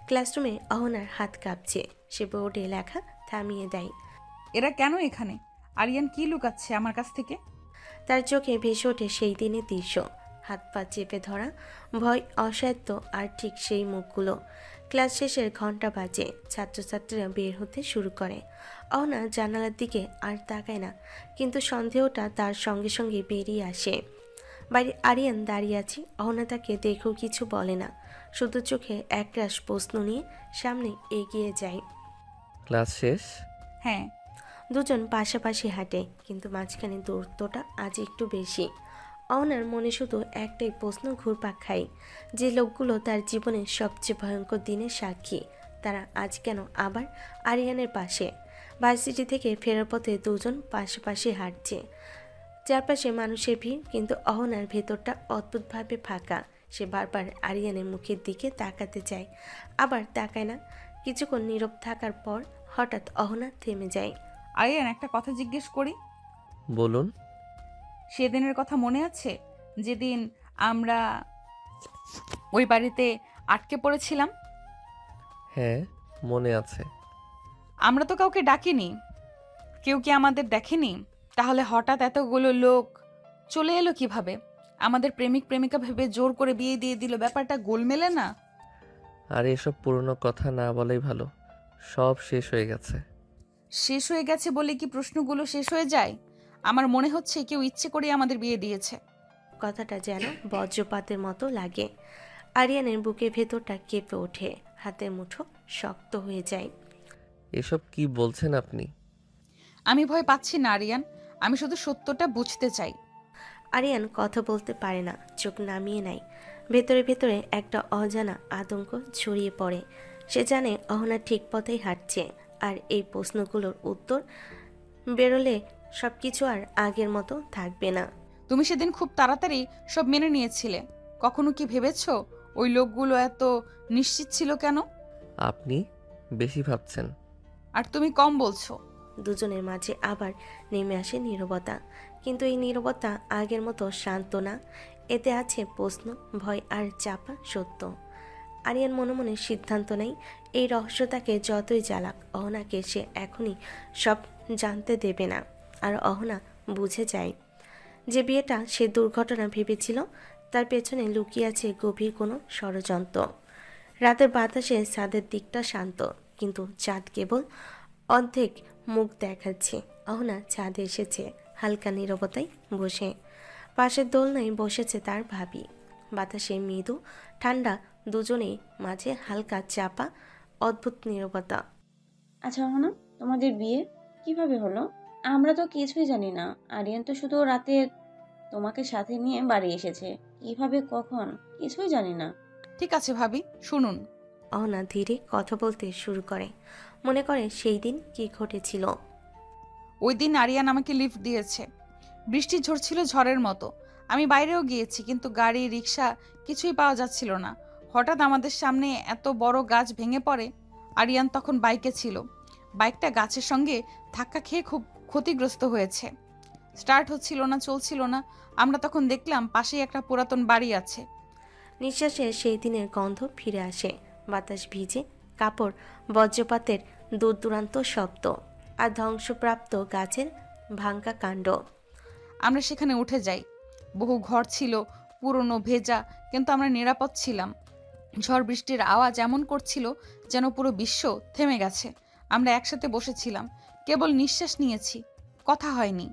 ক্লাসরুমে অহনার হাত কাঁপছে। সে বোর্ডে লেখা থামিয়ে দেয়। এরা কেন এখানে? আরিয়ান কি লুকাচ্ছে আমার কাছ থেকে? তার চোখে ভেসে ওঠে সেই দিনের দৃশ্য, হাত পা চেপে ধরা, ভয়, অসাধ্য, আর ঠিক সেই মুখগুলো। ক্লাস শেষের ঘন্টা বাজে, ছাত্রছাত্রীরা বের হতে শুরু করে। অহনা জানালার দিকে আর তাকায় না, কিন্তু সন্দেহটা তার সঙ্গে সঙ্গে বেরিয়ে আসে। বাইরে আরিয়ান দাঁড়িয়ে আছে। অহনা তাকে দেখেও কিছু বলে না, শুধু চোখে একরাশ প্রশ্ন নিয়ে সামনে এগিয়ে যায়। ক্লাস শেষ? হ্যাঁ। 2জন পাশাপাশি হাঁটে, কিন্তু মাঝখানে দূরত্বটা আজ একটু বেশি। অহনার মনে শুধু একটাই প্রশ্ন ঘুরপাক খায়, যে লোকগুলো তার জীবনের সবচেয়ে ভয়ঙ্কর দিনের সাক্ষী, তারা আজ কেন আবার আরিয়ানের পাশে? ভার্সিটি থেকে ফেরার পথে 2জন পাশাপাশি হাঁটছে, চারপাশে মানুষের ভিড়, কিন্তু অহনার ভেতরটা অদ্ভুতভাবে ফাঁকা। সে বারবার আরিয়ানের মুখের দিকে তাকাতে চায়, আবার তাকায় না। কিছুক্ষণ নীরব থাকার পর হঠাৎ অহনা থেমে যায়। আরিয়ান, একটা কথা জিজ্ঞেস করি? বলুন। সেদিনের কথা মনে আছে, যেদিন আমরা ওই বাড়িতে আটকে পড়েছিলাম? হ্যাঁ মনে আছে। আমরা তো কাউকে ডাকিনি, কেউ কি আমাদের দেখেনি? তাহলে হঠাৎ এতগুলো লোক চলে এলো কিভাবে? আমাদের প্রেমিক প্রেমিকা ভেবে জোর করে বিয়ে দিয়ে দিল, ব্যাপারটা গোলমেলে না? আর এসব পুরনো কথা না বলাই ভালো, সব শেষ হয়ে গেছে। শেষ হয়ে গেছে বলে কি প্রশ্নগুলো শেষ হয়ে যায়? আমার মনে হচ্ছে কেউ ইচ্ছে করে আমাদের বিয়ে দিয়েছে। কথাটা যেন বজ্রপাতের মতো লাগে। আরিয়ানের বুকের ভেতরটা কেঁপে ওঠে, হাতের মুঠো শক্ত হয়ে যায়। এসব কি বলছেন আপনি? আমি ভয় পাচ্ছি না আরিয়ান, আমি শুধু সত্যটা বুঝতে চাই। আরিয়ান কথা বলতে পারে না, চোখ নামিয়ে নেয়। ভেতরে ভেতরে একটা অজানা আতঙ্ক ছড়িয়ে পড়ে। সে জানে অহনা ঠিক পথেই হাঁটছে, আর এই প্রশ্নগুলোর উত্তর বেরোলে সবকিছু আর আগের মতো থাকবে না। তুমি সেদিন খুব তাড়াতাড়ি সব মেনে নিয়েছিলে। কখনো কি ভেবেছো ওই লোকগুলো এত নিশ্চিত ছিল কেন? আপনি বেশি ভাবছেন। আর তুমি কম বলছো। দুজনের মাঝে আবার নেমে আসে নীরবতা, কিন্তু এই নীরবতা আগের মতো শান্ত না। এতে আছে প্রশ্ন, ভয় আর চাপা সত্য। আরিয়ান মনে মনে সিদ্ধান্ত নেয়, এই রহস্য তাকে যতই জ্বালাক, অহনাকে সে এখনই সব জানতে দেবে না। আর অহনা বুঝে যায় যে বিয়েটা সে দুর্ঘটনা ভেবেছিল, তার পেছনে লুকিয়ে আছে গভীর কোনো ষড়যন্ত্র। রাতের বাতাসে ছাদের দিকটা শান্ত, কিন্তু চাঁদ কেবল অর্ধেক মুখ দেখাচ্ছে। অহনা ছাদে এসেছে, হালকা নীরবতায় বসে। পাশের দোলনায় বসেছে তার ভাবি। বাতাসে মৃদু ঠান্ডা, দুজনেই মাঝে হালকা চাপা অদ্ভুত নীরবতা। আচ্ছা না, তোমাদের বিয়ে কিভাবে হলো? আমরা তো কিছুই জানি না। আরিয়ান তো শুধু রাতে তোমাকে সাথে নিয়ে বাড়ি এসেছে। কিভাবে, কখন, কিছুই জানি না। ঠিক আছে ভাবি, শুনুন। অহনা ধীরে কথা বলতে শুরু করে, মনে করে সেই দিন কি ঘটেছিল। ওই দিন আরিয়ান আমাকে লিফট দিয়েছে। বৃষ্টি ঝরছিল ঝড়ের মতো। আমি বাইরেও গিয়েছি, কিন্তু গাড়ি রিক্সা কিছুই পাওয়া যাচ্ছিল না। হঠাৎ আমাদের সামনে এত বড় গাছ ভেঙে পড়ে। আরিয়ান তখন বাইকে ছিল। বাইকটা গাছের সঙ্গে ধাক্কা খেয়ে খুব ক্ষতিগ্রস্ত হয়েছে। স্টার্ট হচ্ছিল না, চলছিল না। আমরা তখন দেখলাম পাশেই একটা পুরাতন বাড়ি আছে। নিঃশ্বাসে সেই দিনের গন্ধ ফিরে আসে। বাতাস ভিজে কাপড়, বজ্রপাতের দূর দূরান্ত শব্দ, আর ধ্বংসপ্রাপ্ত গাছের ভাঙ্গা কাণ্ড। আমরা সেখানে উঠে যাই। বহু ঘর ছিল, পুরনো, ভেজা, কিন্তু আমরা নিরাপদ ছিলাম। ঝড় বৃষ্টির আওয়াজ এমন করছিল যেন পুরো বিশ্ব থেমে গেছে। আমরা একসাথে বসেছিলাম, কেবল নিঃশ্বাস নিয়েছি, কথা হয়নি।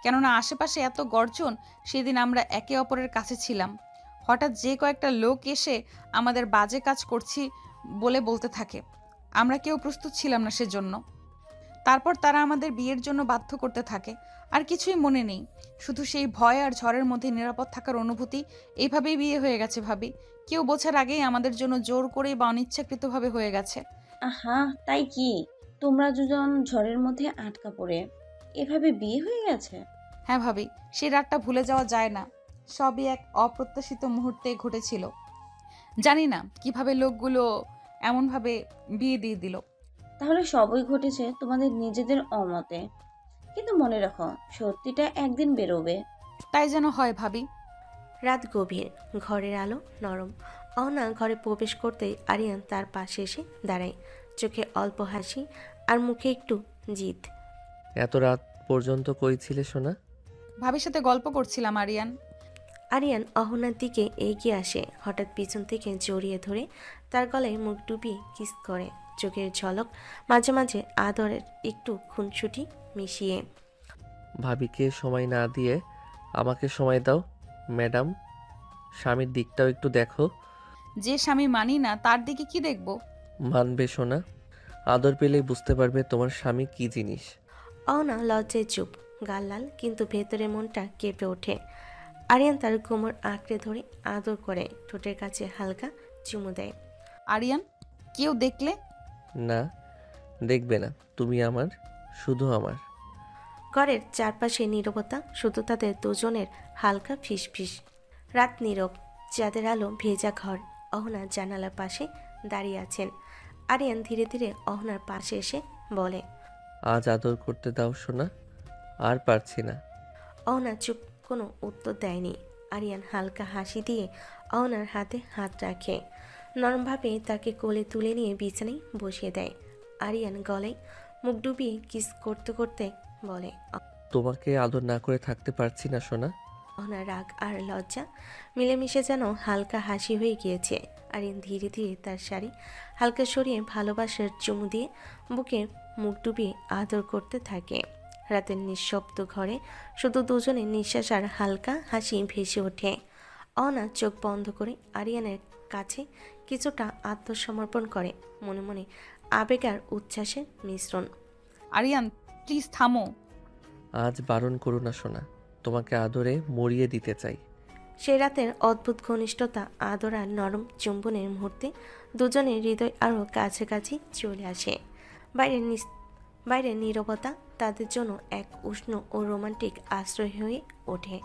কেননা আশেপাশে এত গর্জন। সেদিন আমরা একে অপরের কাছে ছিলাম। হঠাৎ যে কয়েকটা লোক এসে আমাদের বাজে কাজ করছি বলে বলতে থাকে। আমরা কেউ প্রস্তুত ছিলাম না সেজন্য। তারপর তারা আমাদের বিয়ের জন্য বাধ্য করতে থাকে। আর কিছুই মনে নেই, শুধু সেই ভয় আর ঝড়ের মধ্যে নিরাপদ থাকার অনুভূতি। এইভাবেই বিয়ে হয়ে গেছে ভাবি। কেউ বোঝার আগেই আমাদের জন্য জোর করেই বা অনিচ্ছাকৃতভাবে হয়ে গেছে। আহা, তাই কি? তোমরা দুজন ঝড়ের মধ্যে আটকা পড়ে এভাবে বিয়ে হয়ে গেছে? হ্যাঁ ভাবি, সেই রাতটা ভুলে যাওয়া যায় না। সবই এক অপ্রত্যাশিত মুহূর্তে ঘটেছিল। জানি না কিভাবে লোকগুলো এমনভাবে বিয়ে দিয়ে দিল। তাহলে সবই ঘটেছে তোমাদের নিজেদের অমতে। কিন্তু মনে রাখো, সত্যিটা একদিন বেরোবে। তাই যেন হয় ভাবি। রাত গভীর, ঘরের আলো নরম। অহনা ঘরে প্রবেশ করতেই আরিয়ান তার পাশে এসে দাঁড়ায়, চোখে অল্প হাসি আর মুখে একটু জিদ। এত রাত পর্যন্ত কই ছিলে সোনা? ভাবির সাথে গল্প করছিলাম আরিয়ান। আরিয়ান অহনার দিকে এগিয়ে আসে, হঠাৎ পিছন থেকে জড়িয়ে ধরে তার গলায় মুখ ডুবিয়ে কিস করে, চোখের ঝলক, মাঝে মাঝে আদরের একটু খুনসুটি মিশিয়ে। ভাবিকে সময় না দিয়ে আমাকে সময় দাও ম্যাডাম। স্বামীর দিকটাও একটু দেখো। যে স্বামী মানি না তার দিকে কি দেখব? মানবে সোনা, আদর পেলেই বুঝতে পারবে তোমার স্বামী কি জিনিস। অহনা লজ্জায় চুপ, গাল লাল, কিন্তু ভেতরে মনটা কেঁপে ওঠে। আরিয়ান তার কোমর আঁকড়ে ধরে আদর করে, ঠোঁটের কাছে হালকা চুমু দেয়। আরিয়ান, কেউ দেখলে? না, দেখবে না। তুমি আমার, শুধু আমার। ঘরের চারপাশে নীরবতা, শুধু তাদের দুজনের হালকা ফিসফিস। রাত নীরব, চাঁদের আলো ভেজা ঘর। অহনা জানালার পাশে দাঁড়িয়ে আছেন। আরিয়ান ধীরে ধীরে অহনার পাশে এসে বলে, আজ আদর করতে দাও সোনা, আর পারছি না। অহনা চুপ, কোনো উত্তর দেয়নি। আরিয়ান হালকা হাসি দিয়ে অহনার হাতে হাত রাখে, নরমভাবে তাকে কোলে তুলে নিয়ে বিছানায় বসিয়ে দেয়। আরিয়ান গলায় মুখ ডুবিয়ে কিস করতে করতে বলে, তোমাকে আদর না করে থাকতে পারছি না সোনা। অহনার রাগ আর লজ্জা মিলেমিশে যেন হালকা হাসি হয়ে গিয়েছে। আরিয়ান ধীরে ধীরে তার শাড়ি হালকা সরিয়ে ভালোবাসার চুমু দিয়ে বুকে মুখ ডুবিয়ে আদর করতে থাকে। রাতের নিঃশব্দ ঘরে শুধু দুজনের নিঃশ্বাস আর হালকা হাসি ভেসে ওঠে। অহনা চোখ বন্ধ করে আরিয়ানের কাছে কিছুটা আত্মসমর্পণ করে, মনে মনে আবেগ আর উচ্ছ্বাসের মিশ্রণ। আরিয়ান প্লিজ থামো। আজ বারণ করো না সোনা, তোমাকে আদরে মরিয়ে দিতে চাই। সেই রাতের অদ্ভুত ঘনিষ্ঠতা, আদর আর নরম চুম্বনের মুহূর্তে দুজনের হৃদয় আরও কাছাকাছি চলে আসে। বাইরের নীরবতা তাদের জন্য এক উষ্ণ ও রোমান্টিক আশ্রয় হয়ে ওঠে।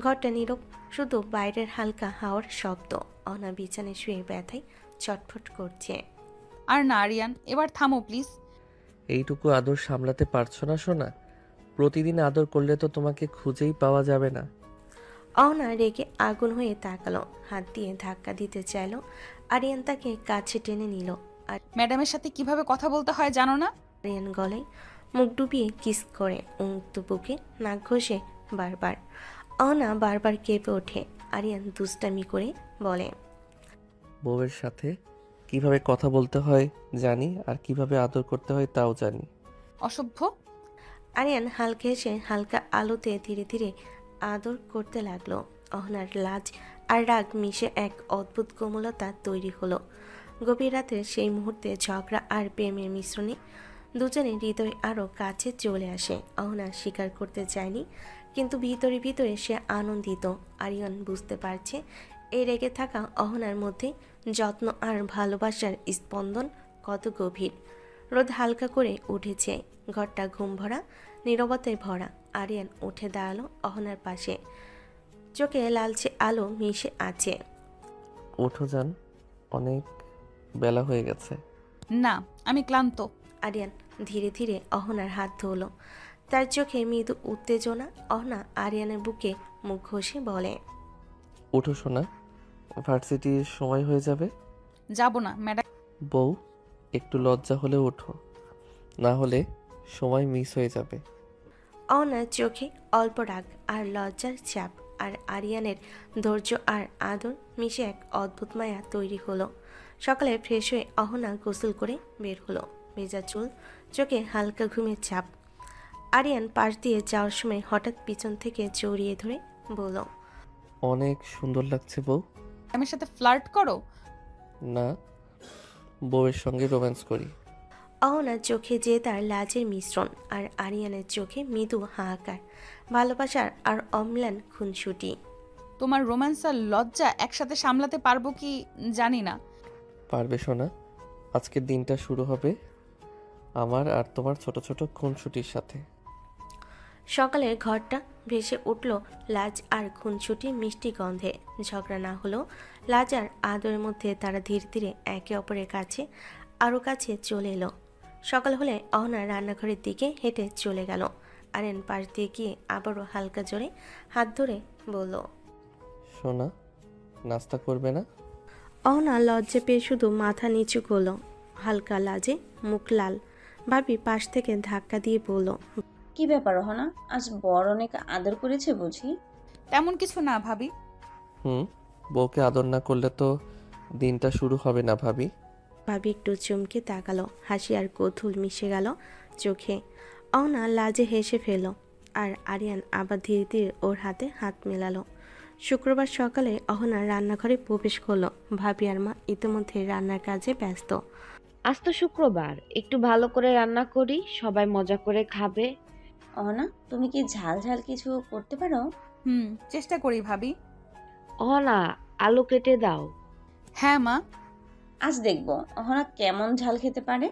ঘরটা নীরব, শুধু বাইরের হালকা হাওয়ার শব্দ। অনা বিছানায় শুয়ে ব্যথায় ছটফট করছে। আর না আরিয়ান, এবার থামো প্লিজ। এইটুকু আদর সামলাতে পারছো না সোনা? প্রতিদিন আদর করলে তো তোমাকে খুঁজেই পাওয়া যাবে না। অহনা রেগে আগুন হয়ে তাকালো, হাত দিয়ে ধাক্কা দিতে চাইলো। আরিয়ান তাকে কাছে টেনে নিল। ম্যাডামের সাথে কিভাবে কথা বলতে হয় জানো না? আরিয়ান গলায় মুখ ডুবিয়ে কিস করে, উন্মুক্ত বুকে নাক ঘষে বারবার। অহনা বারবার কেঁপে ওঠে। আরিয়ান দুষ্টামি করে বলে, বউয়ের সাথে কিভাবে কথা বলতে হয় জানি, আর কিভাবে আদর করতে হয় তাও জানি। অসভ্য। আরিয়ান হালকা হেসে হালকা আলোতে ধীরে ধীরে আদর করতে লাগলো। অহনার লাজ আর রাগ মিশে এক অদ্ভুত কোমলতা তৈরি হলো। গভীর রাতের সেই মুহূর্তে ঝগড়া আর প্রেমের মিশ্রণে দুজনের হৃদয় আরও কাছে চলে আসে। অহনা স্বীকার করতে চায়নি, কিন্তু ভিতরে ভিতরে সে আনন্দিত। আরিয়ান বুঝতে পারছে এই রেগে থাকা অহনার মধ্যে যত্ন আর ভালোবাসার স্পন্দন কত গভীর। রোদ হালকা করে উঠেছে, ঘরটা ঘুম ভরা, নীরবতায় ভরা। আরিয়ান উঠে দাঁড়ালো অহনার পাশে, চোখে লালচে আলো মিশে আছে। ওঠো যান, অনেক বেলা হয়ে গেছে। না, আমি ক্লান্ত। আরিয়ান ধীরে ধীরে অহনার হাত ধরল, তার চোখে মৃদু উত্তেজনা। অহনা আরিয়ানের বুকে মুখ ঘষে বলে, ওঠো সোনা, ভার্সিটির সময় হয়ে যাবে। যাব না ম্যাডাম। বউ, একটু লজ্জা হলে ওঠো, না হলে সময় মিস হয়ে যাবে। অহনার চোখে অল্প রাগ আর লজ্জার চাপ, আর আরিয়ানের ধৈর্য আর আদর মিশে এক অদ্ভুত মায়া তৈরি হলো। সকালে ফ্রেশ হয়ে অহনা গোসল করে বের হলো, ভেজা চুল, চোখে হালকা ঘুমের ছাপ। আরিয়ান পাশ দিয়ে যাওয়ার সময় হঠাৎ পিছন থেকে জড়িয়ে ধরে বলল, অনেক সুন্দর লাগছে বউ। ম্যাডামের সাথে ফ্লার্ট করো? না, বউয়ের সঙ্গে রোম্যান্স করি। অহনার চোখে যে তার লাজের মিশ্রণ, আর আরিয়ানের চোখে মৃদু হাহাকার, ভালোবাসার আর অম্লান খুনসুটি। তোমার রোম্যান্স আর লজ্জা একসাথে সামলাতে পারবো কি জানি না। পারবে সোনা, আজকের দিনটা শুরু হবে আমার আর তোমার ছোট ছোট খুনসুটির সাথে। সকালের ঘরটা ভেসে উঠল লাজ আর খুনসুটির মিষ্টি গন্ধে। ঝগড়া না হলেও লাজ আর আদরের মধ্যে তারা ধীরে ধীরে একে অপরের কাছে আরও কাছে চলে এলো। সকাল হলে অহনা রান্নাঘরের দিকে হেঁটে চলে গেল। আরিয়ান পাশ দিয়ে গিয়ে আবারও হালকা জোরে হাত ধরে বলল, সোনা, নাস্তা করবে না? অহনা লজ্জা পেয়ে শুধু মাথা নিচু করলো, হালকা লাজে মুখ লাল। ভাবি পাশ থেকে ধাক্কা দিয়ে বলল, কি ব্যাপার অহনা, আজ বড় অনেক আদর করেছে বুঝি? তেমন কিছু না ভাবি। বউকে আদর না করলে তো দিনটা শুরু হবে না ভাবি। ভাবি একটু চমকে তাকালো, হাসি আর কৌতূহল মিশে গেল চোখে। অহনা লাজে হেসে ফেল, আর আরিয়ান আবার ধীরে ধীরে ওর হাতে হাত মেলালো। শুক্রবার সকালে অহনা রান্নাঘরে প্রবেশ করলো। ভাবি আর মা ইতিমধ্যে রান্নার কাজে ব্যস্ত। আজ তো শুক্রবার, একটু ভালো করে রান্না করি, সবাই মজা করে খাবে। অহনা, তুমি কি ঝাল ঝাল কিছু করতে পারো? চেষ্টা করি ভাবি। অহনা, আলু কেটে দাও। হ্যাঁ মা। আজ দেখবো অহনা কেমন ঝাল খেতে পারে।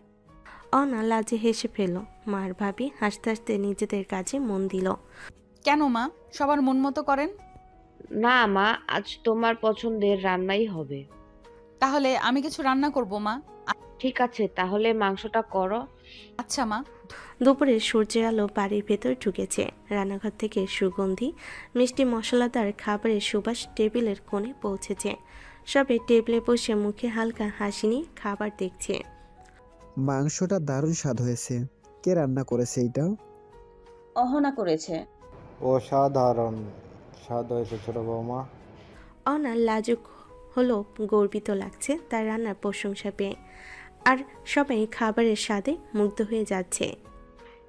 অহনা লাজে হেসে ফেল। মার ভাবি হাসতে হাসতে নিজেদের কাজে মন দিল। কেন মা, সবার মন মতো করেন? না মা, আজ তোমার পছন্দের রান্নাই হবে। তাহলে আমি কিছু রান্না করব মা। ঠিক আছে, তাহলে মাংসটা করো। আচ্ছা মা। দুপুরে সূর্যের আলো বাড়ির ভেতর ঢুকেছে। রান্নাঘর থেকে সুগন্ধি মিষ্টি মশলাদার খাবারের সুবাস টেবিলের কোণে পৌঁছেছে। সবে টেবিলে বসে মুখে হালকা হাসি নিয়ে খাবার দেখছে। মাংসটা দারুণ স্বাদ হয়েছে। কে রান্না করেছে এইটা? অহনা করেছে। অসাধারণ স্বাদ হয়েছে ছোট বৌমা। অহনা লাজুক হলো গর্বিত লাগছে তার রান্নার প্রশংসা পেয়ে, আর সবাই খাবারের স্বাদে মুগ্ধ হয়ে যাচ্ছে।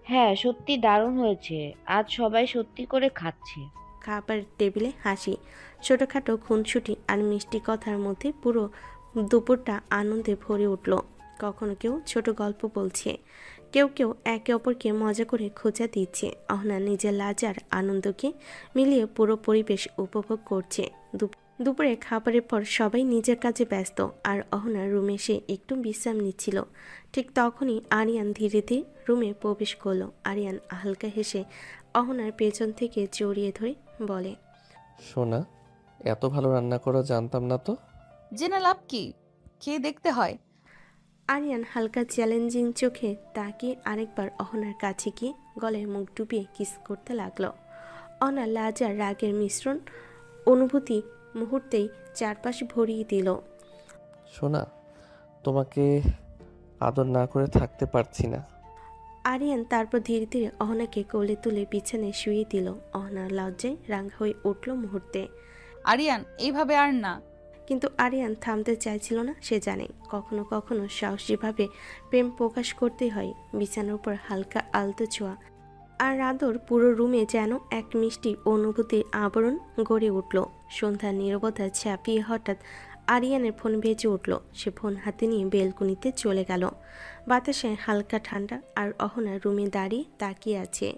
হ্যাঁ, সত্যি দারুণ হয়েছে। আজ সবাই সত্যি করে খাচ্ছে। খাবার টেবিলে হাসি, ছোটোখাটো খুনসুটি আর মিষ্টি কথার মধ্যে পুরো দুপুরটা আনন্দে ভরে উঠল। কখনো কেউ ছোট গল্প বলছে, কেউ কেউ একে অপরকে মজা করে খোঁচা দিচ্ছে। অহনা নিজের লাজ আর আনন্দকে মিলিয়ে পুরো পরিবেশ উপভোগ করছে। দুপুরে খাবারের পর সবাই নিজের কাজে ব্যস্ত, আর অহনা রুমে এসে একটু বিশ্রাম নিচ্ছিল। ঠিক তখনই আরিয়ান ধীরে ধীরে রুমে প্রবেশ করলো। আরিয়ান হালকা হেসে অহনার পেছন থেকে জড়িয়ে ধরে বলে, সোনা, এত ভালো রান্না করো জানতাম না তো। জেনে লাভ কি, খেয়ে দেখতে হয়। আরিয়ান হালকা চ্যালেঞ্জিং চোখে তাকিয়ে আরেকবার অহনার কাছে গিয়ে গলায় মুখ ডুবিয়ে কিস করতে লাগলো। অহনা লাজ আর রাগের মিশ্রণ অনুভূতি মুহূর্তেই চারপাশে ভরিয়ে দিল। সোনা, তোমাকে আদর না করে থাকতে পারছি না। আরিয়ান তারপর ধীরে ধীরে অহনাকে কোলে তুলে বিছানায় শুয়ে দিল। অহনার লজ্জায় রাঙা হয়ে উঠল মুহূর্তে। আরিয়ান, এইভাবে আর না। কিন্তু আরিয়ান থামতে চাইছিল না। সে জানে কখনো কখনো সাহসীভাবে প্রেম প্রকাশ করতে হয়। বিছানার উপর হালকা আলতো ছোঁয়া আর আদর পুরো রুমে যেন এক মিষ্টি অনুভূতির আবরণ গড়ে উঠল। সন্ধ্যার নীরবতা ছাপিয়ে হঠাৎ আরিয়ানের ফোন বেজে উঠল। সে ফোন হাতে নিয়ে বেলকনিতে চলে গেল। বাতাসে হালকা ঠান্ডা, আর অহনা রুমে দাঁড়িয়ে তাকিয়ে আছে।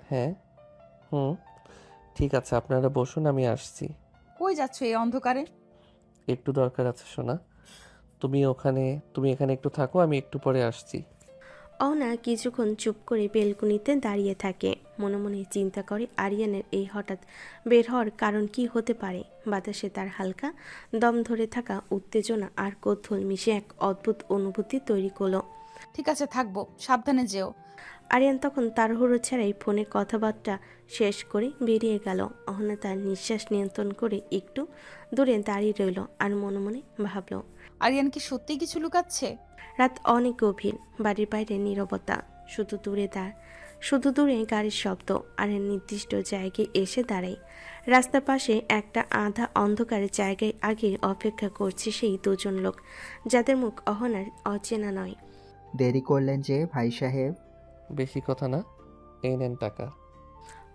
হ্যাঁ, ঠিক আছে, আপনারা বসুন, আমি আসছি। কই যাচ্ছ এই অন্ধকারে? একটু দরকার আছে সোনা, তুমি এখানে একটু থাকো, আমি একটু পরে আসছি। অহনা কিছুক্ষণ চুপ করে বেলকনিতে দাঁড়িয়ে থাকে। মনে মনে চিন্তা করে আরিয়ানের এই হঠাৎ বের হওয়ার কারণ কি হতে পারে। বাতাসে তার হালকা দম ধরে থাকা উত্তেজনা আর কৌতূহল মিশে এক অদ্ভুত অনুভূতি তৈরি করলো। ঠিক আছে, থাকবো, সাবধানে যেও। আরিয়ান তখন তাড়াহুড়ো ছাড়াই ফোনে কথাবার্তা শেষ করে বেরিয়ে গেল। অহনা তার নিঃশ্বাস নিয়ন্ত্রণ করে একটু দূরে দাঁড়িয়ে রইল আর মনে মনে ভাবল, আরিয়ান কি সত্যিই কিছু লুকাচ্ছে? রাত অনেক গভীর, বাড়ির বাইরে নীরবতা, শুধু দূরে গাড়ির শব্দ। আর নির্দিষ্ট জায়গায় এসে দাঁড়ায়। রাস্তার পাশে একটা আধা অন্ধকারের জায়গায় আগে অপেক্ষা করছে সেই দুজন লোক, যাদের মুখ অহনার অচেনা নয়। দেরি করলেন যে ভাই সাহেব? বেশি কথা না, এই নেন টাকা।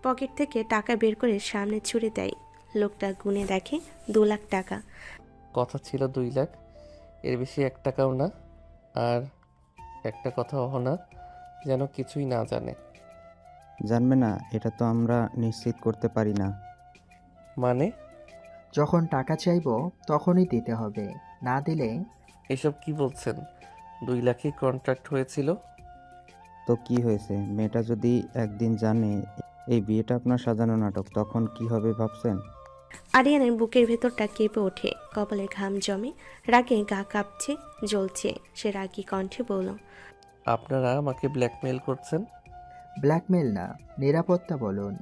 পকেট থেকে টাকা বের করে সামনে ছুড়ে দেয়। লোকটা গুনে দেখে 2 লাখ টাকা। কথা ছিল 2 লাখ, এর বেশি 1 টাকাও না। আর একটা কথা, অহনা যেন কিছুই না জানে। জানবে না এটা তো আমরা নিশ্চিত করতে পারি না। মানে? যখন টাকা চাইবো তখনই দিতে হবে, না দিলে। এসব কি বলছেন? 2 লাখই কন্ট্রাক্ট হয়েছিল। তো কি হয়েছে, মেয়েটা যদি একদিন জানে এই বিয়েটা আপনার সাজানো নাটক, তখন কি হবে ভাবছেন? আরিয়ানের বুকের ভেতরটা কেঁপে ওঠে, কপালে ঘাম জমে, রাগে গা কাঁপছে, জ্বলছে। সে রাগী কণ্ঠে বলল, আপনারা আমাকে ব্ল্যাকমেল করছেন। ব্ল্যাকমেল না, নিরাপত্তা বলুন।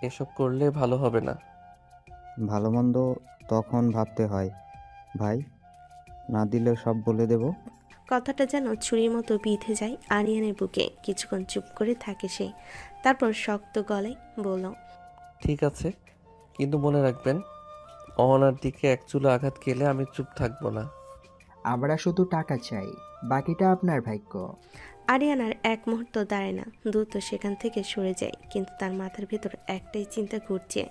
এসব করলে ভালো হবে না। ভালো মন্দ তখন ভাবতে হয় ভাই, না দিলে সব বলে দেব। কথাটা যেন ছুরির মতো বিঁধে যায় আরিয়ানের বুকে। কিছুক্ষণ চুপ করে থাকে সে, তারপর শক্ত গলায় বলল, ঠিক আছে, কিন্তু মনে রাখবেন, অহনার দিকে এক চুলো আঘাত খেলে আমি চুপ থাকবো না। আমরা শুধু টাকা চাই, বাকিটা আপনার ভাগ্য। আরিয়ান আর এক মুহূর্ত দাঁড়ায় না, দ্রুত সেখান থেকে সরে যায়। কিন্তু তার মাথার ভেতর একটাই চিন্তা ঘুরছে,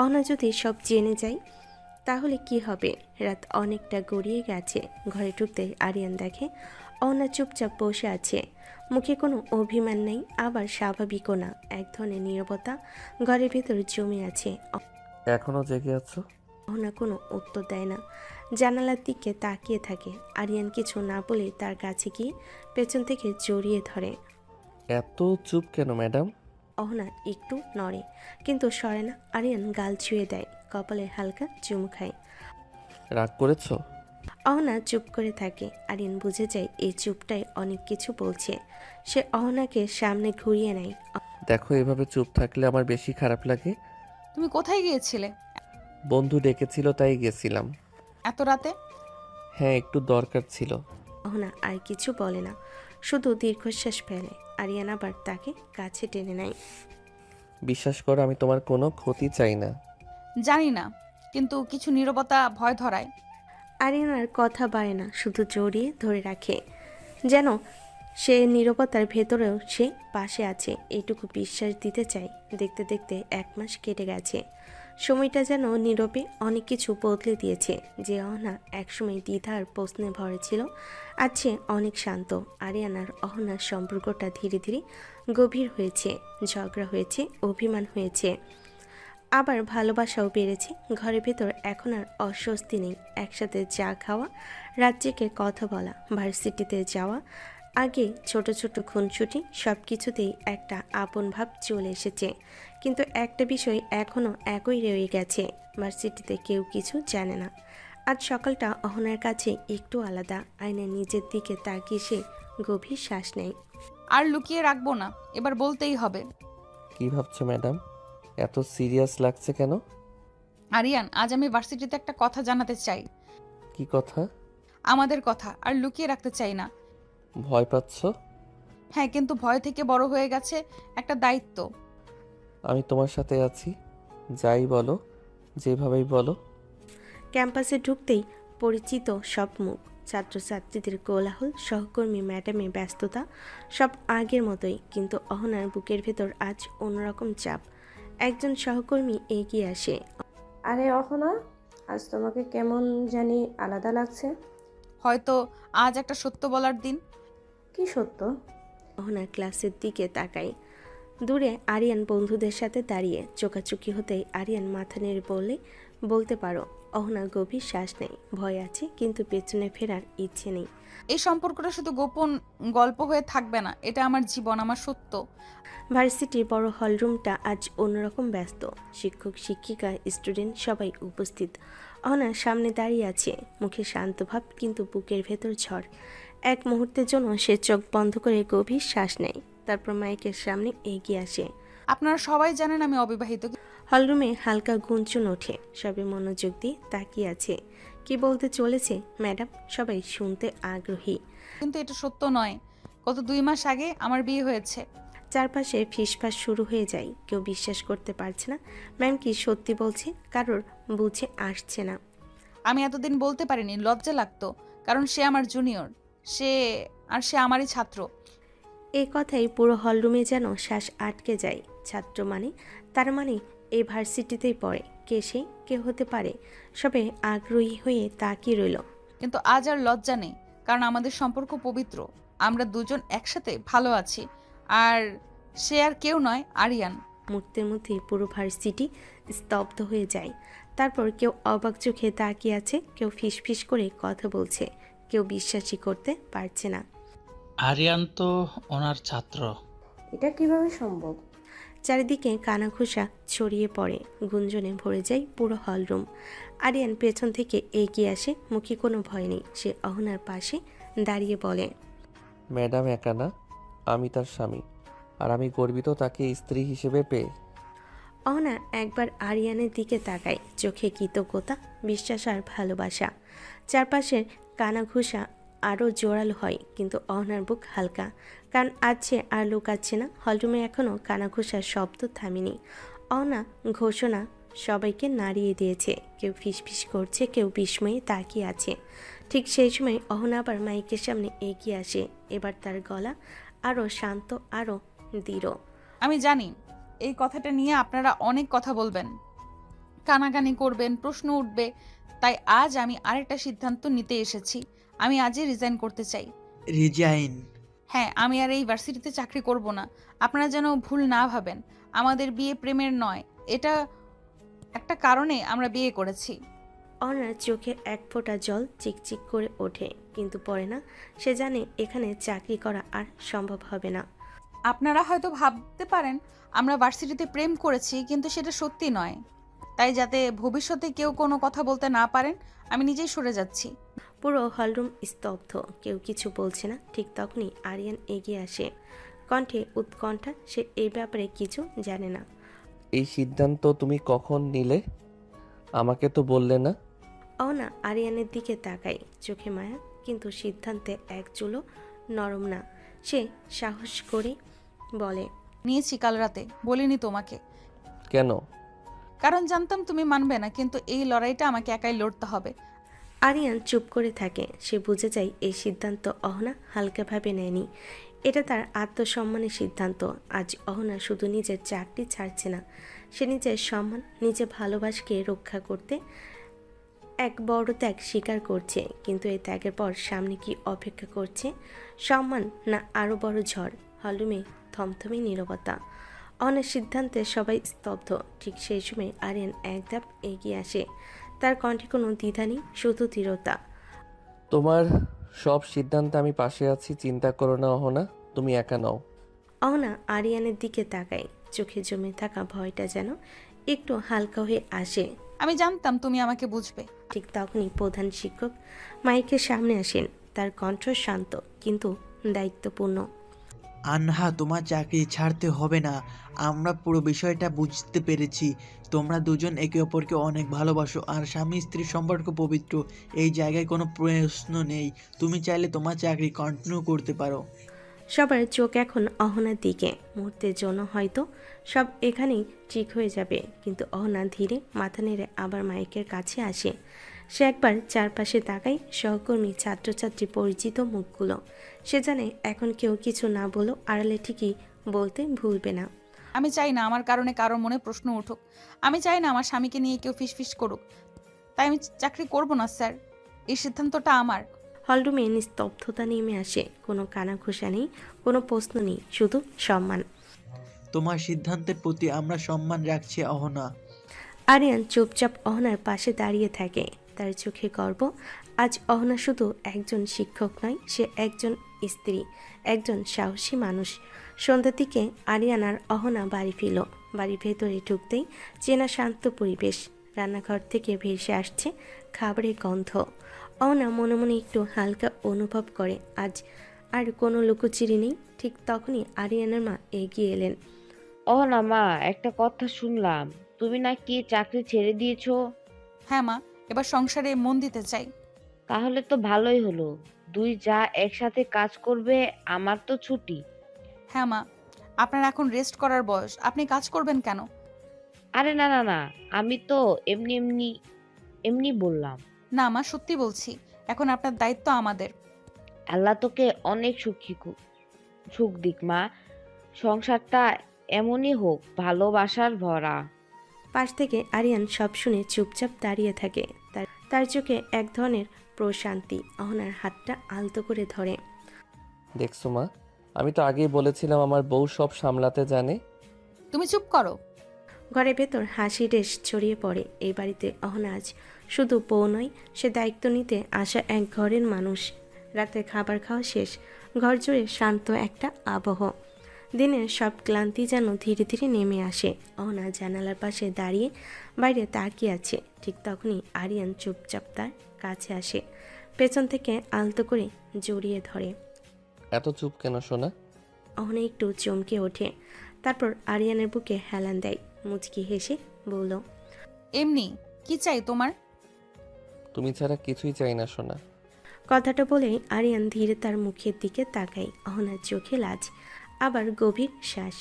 অহনা যদি সব জেনে যায় তাহলে কি হবে। রাত অনেকটা গড়িয়ে গেছে। ঘরে ঢুকতে আরিয়ান দেখে অহনা চুপচাপ বসে আছে। মুখে কোনো অভিমান নেই, আবার স্বাভাবিকও না। এক ধরনের নীরবতা ঘরের ভেতর জমে আছে। এখনো জেগে আছো? অহনা কোনো উত্তর দেয় না, জানালার দিকে তাকিয়ে থাকে। আরিয়ান কিছু না বলে তার কাছে গিয়ে পেছন থেকে জড়িয়ে ধরে। এত চুপ কেন ম্যাডাম? অহনা একটু নড়ে, কিন্তু সরে না। আরিয়ান গাল ছুঁয়ে দেয়, কপালে হালকা চুমু খায়। রাগ করেছো? অহনা চুপ করে থাকে। আরিয়ান বুঝে যায় এই চুপটাই অনেক কিছু বলছে। সে অহনাকে সামনে ঘুরিয়ে নেয়। দেখো, এভাবে চুপ থাকলে আমার বেশি খারাপ লাগে। তুমি কোথায় গিয়েছিলে? বন্ধু ডেকেছিল তাই গেছিলাম। এত রাতে? হ্যাঁ, একটু দরকার ছিল। অহনা আর কিছু বলে না, শুধু দীর্ঘশ্বাস ফেলে। আরিয়ান আবার তাকে কাছে টেনে নেয়। বিশ্বাস করো, আমি তোমার কোনো ক্ষতি চাই না। জানি না, কিন্তু কিছু নীরবতা ভয় ধরায়। আরিয়ান আর কথা বাড়ে না, শুধু জড়িয়ে ধরে রাখে, যেন সে নীরবতার ভেতরেও সে পাশে আছে এইটুকু বিশ্বাস দিতে চাই। দেখতে দেখতে 1 মাস কেটে গেছে। সময়টা যেন নীরবে অনেক কিছু বদলে দিয়েছে। যে অহনা একসময় দ্বিধার প্রশ্নে ভরে ছিল, আজ সে অনেক শান্ত। আরিয়ান আর অহনার সম্পর্কটা ধীরে ধীরে গভীর হয়েছে। ঝগড়া হয়েছে, অভিমান হয়েছে, আবার ভালোবাসাও বেড়েছে। ঘরের ভেতর এখন আর অস্বস্তি নেই। একসাথে চা খাওয়া, রাত জেগে কথা বলা, ভার্সিটিতে যাওয়া, আগে ছোট ছোট খুনসুটি, সব কিছুতেই একটা আপন ভাব চলে এসেছে। কিন্তু একটা বিষয় এখনও একই রয়ে গেছে, ভার্সিটিতে কেউ কিছু জানে না। আজ সকালটা অহনার কাছে একটু আলাদা। আয়নায় নিজের দিকে তাকিয়ে সে গভীর শ্বাস নেয়। আর লুকিয়ে রাখবো না, এবার বলতেই হবে। কি ভাবছো ম্যাডাম? এত সিরিয়াস লাগছে কেন? আরিয়ান, আজ আমি ভার্সিটিতে একটা কথা জানাতে চাই। কি কথা? আমাদের কথা, আর লুকিয়ে রাখতে চাই না। ভয় পাচ্ছ? হ্যাঁ, কিন্তু ভয় থেকে বড় হয়ে গেছে একটা দায়িত্ব। আমি তোমার সাথে আছি, যাই বলো, যেভাবেই বলো। ক্যাম্পাসে ঢুকতেই পরিচিত সব মুখ, ছাত্রছাত্রীদের কোলাহল, সহকর্মী ম্যাডামের ব্যস্ততা, সব আগের মতোই। কিন্তু অহনার বুকের ভেতর আজ অন্যরকম চাপ। একজন সহকর্মী এগিয়ে আসে। আরে অহনা, আজ তোমাকে কেমন জানি আলাদা লাগছে। হয়তো আজ একটা সত্য বলার দিন। কি সত্য? অহনার ক্লাসের দিকে তাকাই। দূরে আরিয়ান বন্ধুদের সাথে দাঁড়িয়ে। চোখাচোখি হতেই আরিয়ান মাথা নেড়ে বলে, বলতে পারো। অহনা গভীর শ্বাস নেয়। ভয় আছে, কিন্তু পেছনে ফেরার ইচ্ছে নেই। এই সম্পর্কটা শুধু গোপন গল্প হয়ে থাকবে না, এটা আমার জীবন, আমার সত্য। ভার্সিটির বড় হলরুমটা আজ অন্যরকম ব্যস্ত। শিক্ষক, শিক্ষিকা, স্টুডেন্ট সবাই উপস্থিত। অহনা সামনে দাঁড়িয়ে আছে, মুখে শান্ত ভাব, কিন্তু বুকের ভেতর ঝড়। এক মুহূর্তের জন্য সে চোখ বন্ধ করে গভীর শ্বাস নেয়। তারপর মাইকের সামনে এগিয়ে আসে। আপনারা সবাই জানেন আমি অবিবাহিত। হলরুমে হালকা গুঞ্জন ওঠে। সবে মনোযোগ দিয়ে তাকিয়ে আছে। কি বলতে চলেছে ম্যাডাম? সবাই শুনতে আগ্রহী। কিন্তু এটা সত্য নয়। গত 2 মাস আগে আমার বিয়ে হয়েছে। চারপাশে ফিসফাস শুরু হয়ে যায়। কেউ বিশ্বাস করতে পারছে না। ম্যাম কি সত্যি বলছে? কারোর বুঝে আসছে না। আমি এতদিন বলতে পারিনি, লজ্জা লাগতো, কারণ সে আমার জুনিয়র, সে আমারই ছাত্র। এই কথাই পুরো হলরুমে যেন শ্বাস আটকে যায়। ছাত্র মানে, তার মানে এই ভার্সিটিতেই পড়ে। কে সে? কে হতে পারে? সবে আগ্রহী হয়ে তাকিয়ে রইল। কিন্তু আজ আর লজ্জা নেই, কারণ আমাদের সম্পর্ক পবিত্র। আমরা দুজন একসাথে ভালো আছি। আর সে আর কেউ নয়, আরিয়ান। মুহূর্তের মধ্যেই পুরো ভার্সিটি স্তব্ধ হয়ে যায়। তারপর কেউ অবাক চোখে তাকিয়ে আছে, কেউ ফিসফিস করে কথা বলছে, কেউ বিশ্বাসই করতে পারছে না। আরিয়ান তো ওনার ছাত্র। এটা কিভাবে সম্ভব? চারিদিকে কানাঘুষা ছড়িয়ে পড়ে। গুঞ্জনে ভরে যায় পুরো হলরুম। আরিয়ান পেছন থেকে এগিয়ে আসে। মুখে কোনো ভয় নেই। সে অহনার পাশে দাঁড়িয়ে বলে, ম্যাডাম একা না, আমি তার স্বামী, আর আমি গর্বিত তাকে স্ত্রী হিসেবে পেয়ে। অহনা একবার আরিয়ানের দিকে তাকায়, চোখে কৃতজ্ঞতা, বিশ্বাস আর ভালোবাসা। চারপাশের কানাঘুষা আরও জোরালো হয়, কিন্তু অহনার বুক হালকা, কারণ আজ সে আর লুকাচ্ছে না। হলরুমে এখনও কানাঘুষার শব্দ থামেনি। অহনা ঘোষণা সবাইকে নাড়িয়ে দিয়েছে। কেউ ফিসফিস করছে, কেউ বিস্ময়ে তাকিয়ে আছে। ঠিক সেই সময় অহনা আবার মাইকের সামনে এগিয়ে আসে। এবার তার গলা আরও শান্ত, আরও দৃঢ়। আমি জানি এই কথাটা নিয়ে আপনারা অনেক কথা বলবেন, কানাকানি করবেন, প্রশ্ন উঠবে, তাই আজ আমি আরেকটা সিদ্ধান্ত নিতে এসেছি। আমি আজই রিজাইন করতে চাই। রিজাইন? হ্যাঁ, আমি আর এই ভার্সিটিতে চাকরি করব না। আপনারা যেন ভুল না ভাবেন, আমাদের বিয়ে প্রেমের নয়, এটা একটা কারণে আমরা বিয়ে করেছি। অহনার চোখে এক ফোঁটা জল চিকচিক করে ওঠে, কিন্তু পড়ে না। সে জানে এখানে চাকরি করা আর সম্ভব হবে না। আপনারা হয়তো ভাবতে পারেন আমরা ভার্সিটিতে প্রেম করেছি, কিন্তু সেটা সত্যি নয়। তাই যাতে ভবিষ্যতে কেউ কোনো কথা বলতে না পারেন, আমি নিজেই সরে যাচ্ছি। পুরো হলরুম স্তব্ধ, কেউ কিছু বলছে না। ঠিক তখনই আরিয়ান এগিয়ে আসে, কণ্ঠে উৎকণ্ঠা। সে এই ব্যাপারে কিছু জানে না। এই সিদ্ধান্ত তুমি কখন নিলে? আমাকে তো বললে না। অহনা আরিয়ানের দিকে তাকায়, চোখে মায়া, কিন্তু সিদ্ধান্তে এক চুলো নরম না। সে সাহস করে বলে, নিয়েছি কাল রাতে, বলিনি তোমাকে। কেন? কারণ জানতাম তুমি মানবে না, কিন্তু এই লড়াইটা আমাকে একাই লড়তে হবে। আরিয়ান চুপ করে থাকে। সে বুঝে যায় এই সিদ্ধান্ত অহনা হালকাভাবে নেয়নি। এটা তার আত্মসম্মানের সিদ্ধান্ত। আজ অহনা শুধু নিজের চাকরি ছাড়ছে না, সে নিজের সম্মান, নিজের ভালোবাসাকে রক্ষা করতে এক বড় ত্যাগ স্বীকার করছে। কিন্তু এই ত্যাগের পর সামনে কি অপেক্ষা করছে? সম্মান না আরও বড় ঝড়? হলরুমে থমথমে নীরবতা। অনেক সিদ্ধান্তে সবাই স্তব্ধ। ঠিক সেই সময় আরিয়ান এক ধাপ এগিয়ে আসে। তার কণ্ঠে কোনো দ্বিধা নেই, শুধু দৃঢ়তা। তোমার সব সিদ্ধান্তে আমি পাশে আছি, চিন্তা করো না অহনা, তুমি একা নও। অহনা আরিয়ানের দিকে তাকায়। চোখে জমে থাকা ভয়টা যেন একটু হালকা হয়ে আসে। আমি জানতাম তুমি আমাকে বুঝবে। ঠিক তখনই প্রধান শিক্ষক মাইকের সামনে আসেন। তার কণ্ঠ শান্ত কিন্তু দায়িত্বপূর্ণ। আনহা, তোমার চাকরি ছাড়তে হবে না। আমরা পুরো বিষয়টা বুঝতে পেরেছি। তোমরা দুজন একে অপরকে অনেক ভালোবাসো আর স্বামী স্ত্রীর সম্পর্ক পবিত্র। এই জায়গায় কোনো প্রশ্ন নেই। তুমি চাইলে তোমার চাকরি কন্টিনিউ করতে পারো। সবার চোখ এখন অহনার দিকে। মুহূর্তের জন্য হয়তো সব এখানেই ঠিক হয়ে যাবে, কিন্তু অহনা ধীরে মাথা নেড়ে আবার মাইকের কাছে আসে। সে একবার চারপাশে তাকায়, সহকর্মী, ছাত্রছাত্রী, পরিচিত মুখগুলো। সে জানে এখন কেউ কিছু না বলেও আড়ালে ঠিকই বলতে ভুলবে না। আমি চাই না আমার কারণে কারোর মনে প্রশ্ন উঠুক। আমি চাই না আমার স্বামীকে নিয়ে কেউ ফিসফিস করুক। তাই আমি চাকরি করব না স্যার, এই সিদ্ধান্তটা আমার। হলরুমে নিস্তব্ধতা নেমে আসে। কোনো কানাঘুষা নেই, কোনো প্রশ্ন নেই, শুধু সম্মান। তোমার সিদ্ধান্তের প্রতি আমরা সম্মান রাখছি অহনা। আরিয়ান চুপচাপ অহনার পাশে দাঁড়িয়ে থাকে। তার চোখে গর্ব। আজ অহনা শুধু একজন শিক্ষক নয়, সে একজন স্ত্রী, একজন সাহসী মানুষ। সন্ধ্যার দিকে আরিয়ান আর অহনা বাড়ি ফিরল। বাড়ির ভেতরে ঢুকতেই চেনা শান্ত পরিবেশ। রান্নাঘর থেকে ভেসে আসছে খাবারের গন্ধ। অহনা মনে মনে একটু হালকা অনুভব করে আজ আর কোনো লুকোচুরি নেই। ঠিক তখনই আরিয়ানের মা এগিয়ে এলেন। না মা, একটা কথা শুনলাম, তুমি নাকি চাকরি ছেড়ে দিয়েছো? হ্যাঁ মা, এবার সংসারে মন দিতে চাই। তাহলে তো ভালোই হলো, দুই যা একসাথে কাজ করবে। আমার তো ছুটি। হ্যাঁ মা, আপনার এখন রেস্ট করার বয়স, আপনি কাজ করবেন কেন? আরে না না না, আমি তো এমনি এমনি এমনি বললাম। না মা, সত্যি বলছি, এখন আপনার দায়িত্ব আমাদের। আল্লাহ তোকে অনেক সুখ দিক মা। সংসারটা এমনই হোক, ভালোবাসার ভরা। পাশ থেকে আরিয়ান সব শুনে চুপচাপ দাঁড়িয়ে থাকে। তার চোখে এক ধরনের প্রশান্তি। অহনার হাতটা আলতো করে ধরে। দেখছো মা, আমি তো আগেই বলেছিলাম আমার বউ সব সামলাতে জানে। তুমি চুপ করো। ঘরের ভেতর হাসি রেশ ছড়িয়ে পড়ে। এই বাড়িতে অহনা আজ শুধু বউ নয়, সে দায়িত্ব নিতে আসা এক ঘরের মানুষ। রাতে খাবার খাওয়া শেষ। ঘর জুড়ে শান্ত একটা আবহ। দিনের সব ক্লান্তি যেন ধীরে ধীরে নেমে আসে। অহনা জানালার পাশে দাঁড়িয়ে বাইরে তাকিয়ে আছে। ঠিক তখনই আরিয়ান চুপচাপ তার কাছে আসে। পেছন থেকে আলতো করে জড়িয়ে ধরে। এত চুপ কেন সোনা? অহনা একটু চমকে ওঠে। তারপর আরিয়ানের বুকে হেলান দেয়। মুচকি হেসে বলল, এমনি। কি চাই তোমার? তুমি ছাড়া কিছুই চাই না সোনা। কথাটা বলেই আরিয়ান ধীরে তার মুখের দিকে তাকায়। অহনার চোখে লাজ, আবার গভীর শ্বাস।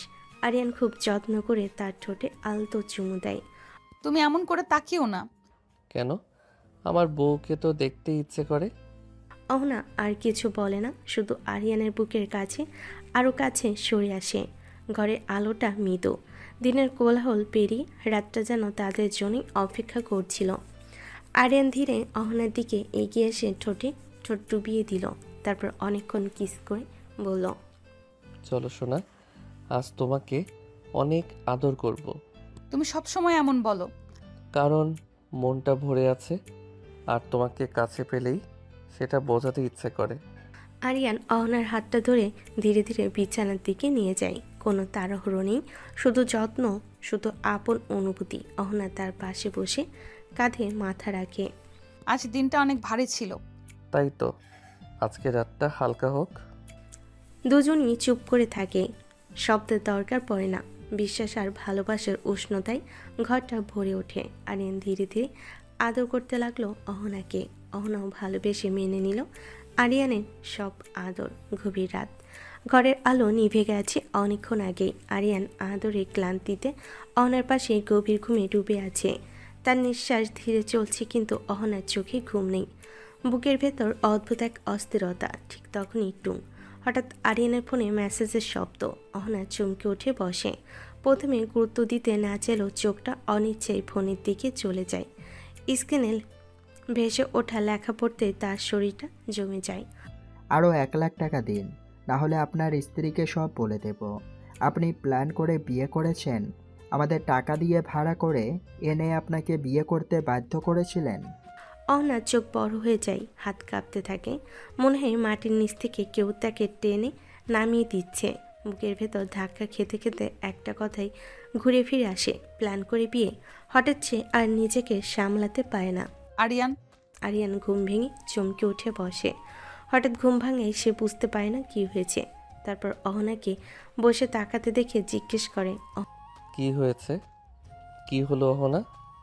আরিয়ান খুব যত্ন করে তার ঠোঁটে আলতো চুমু দেয়। তুমি এমন করে তাকিও না। কেন? আমার বউকে তো দেখতে ইচ্ছে করে। অহনা আর কিছু বলে না, শুধু আরিয়ানের বুকের কাছে আরও কাছে সরে আসে। ঘরের আলোটা মৃদু। দিনের কোলাহল পেরিয়ে রাতটা যেন তাদের জন্যই অপেক্ষা করছিল। আরিয়ান ধীরে অহনার দিকে এগিয়ে এসে ঠোঁটে ঠোঁট ডুবিয়ে দিল। তারপর অনেকক্ষণ কিস করে বলল, চলো সোনা, আজ তোমাকে অনেক আদর করব। তুমি সব সময় এমন বলো। কারণ মনটা ভরে আছে, আর তোমাকে কাছে পেলেই সেটা বোঝাতে ইচ্ছে করে। আরিয়ান অহনার হাতটা ধরে ধীরে ধীরে বিছানার দিকে নিয়ে যায়। কোনো তাড়াহুড়ো নেই, শুধু যত্ন, শুধু আপন অনুভূতি। অহনা তার পাশে বসে কাঁধে মাথা রাখে। আজ দিনটা অনেক ভারী ছিল। তাই তো, আজকে রাতটা হালকা হোক। দুজনই চুপ করে থাকে। শব্দের দরকার পড়ে না। বিশ্বাস আর ভালোবাসার উষ্ণতায় ঘরটা ভরে ওঠে। আরিয়ান ধীরে ধীরে আদর করতে লাগলো অহনাকে। অহনাও ভালোবেসে মেনে নিল আরিয়ানের সব আদর। গভীর রাত, ঘরের আলো নিভে গেছে অনেকক্ষণ আগেই। আরিয়ান আদরে ক্লান্তিতে অহনার পাশে গভীর ঘুমে ডুবে আছে। তার নিঃশ্বাস ধীরে চলছে, কিন্তু অহনার চোখে ঘুম নেই। বুকের ভেতর অদ্ভুত এক অস্থিরতা। ঠিক তখনই টুং। হঠাৎ আরিয়ানের ফোনে মেসেজের শব্দ। অহনা চমকে উঠে বসে। প্রথমে গুরুত্ব দিতে না চাইলেও চোখটা অনিচ্ছায় ফোনের দিকে চলে যায়। স্ক্রিনে ভেসে ওঠা লেখা পড়তে তার শরীরটা জমে যায়। আরও 1 লাখ টাকা দিন, না হলে আপনার স্ত্রীকে সব বলে দেব। আপনি প্ল্যান করে বিয়ে করেছেন, আমাদের টাকা দিয়ে ভাড়া করে এনে আপনাকে বিয়ে করতে বাধ্য করেছিলেন। অহনার চোখ বড় হয়ে যায়, হাত কাঁপতে থাকে। মনে হয় মাটির নিচ থেকে কেউ তাকে টেনে নামিয়ে দিচ্ছে। বুকের ভেতর ধাক্কা খেতে খেতে একটা কথাই ঘুরে ফিরে আসে, প্ল্যান করে বিয়ে। হঠাৎ সে আর নিজেকে সামলাতে পারে না। আরিয়ান, আরিয়ান ঘুম ভেঙে চমকে উঠে বসে। হঠাৎ ঘুম ভাঙে, সে বুঝতে পারে না কি হয়েছে। তারপর অহনাকে বসে তাকাতে দেখে জিজ্ঞেস করে। কি হয়েছে? কি হলো অহনা?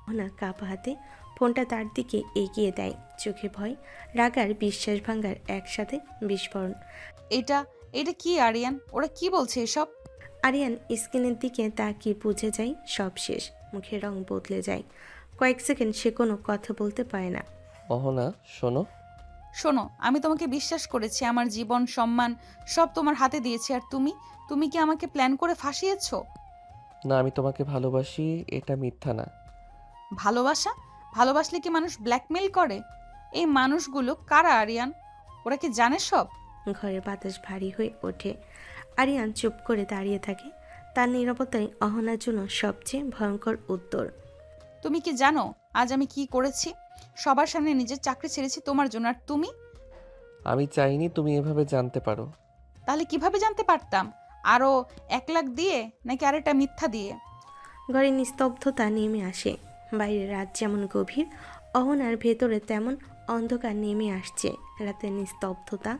অহনা কাপা হাতে ফোনটা তার দিকে এগিয়ে দেয়। চোখে ভয়, রাগ আর বিশ্বাস ভাঙার একসাথে বিস্ফোরণ। এটা এটা কি আরিয়ান? ওরা কি বলছে এসব? আরিয়ান স্ক্রিনের দিকে তাকিয়ে বুঝে যায় সব শেষ। মুখের রং বদলে যায়। কয়েক সেকেন্ড সে কোনো কথা বলতে পারে না। অহনা শোনো। শোনো, আমি তোমাকে বিশ্বাস করেছি, আমার জীবন সম্মান সব তোমার হাতে দিয়েছি, আর তুমি কি আমাকে প্ল্যান করে ফাঁসিয়েছো? না, আমি তোমাকে ভালোবাসি, এটা মিথ্যা না। ভালোবাসলে কি মানুষ ব্ল্যাকমেল করে? এই মানুষগুলো কারা আরিয়ান? ওরা কি জানে সব? ঘরের বাতাস ভারী হয়ে ওঠে। আরিয়ান চুপ করে দাঁড়িয়ে থাকে। তার নীরবতাই অহনার জন্য সবচেয়ে ভয়ঙ্কর উত্তর। তুমি কি জানো আজ আমি কি করেছি? সবার সামনে নিজের চাকরি ছেড়েছি তোমার জন্য, আর তুমি? আমি চাইনি তুমি এভাবে জানতে পারো। তাহলে কিভাবে জানতে পারতাম? আরো 1 লাখ দিয়ে নাকি আরেকটা মিথ্যা দিয়ে? ঘরে নিস্তব্ধতা নেমে আসে। বাইরে রাত যেমন গভীর, অহনার ভেতরে তেমন অন্ধকার নেমে আসছে। রাতের নিস্তব্ধতা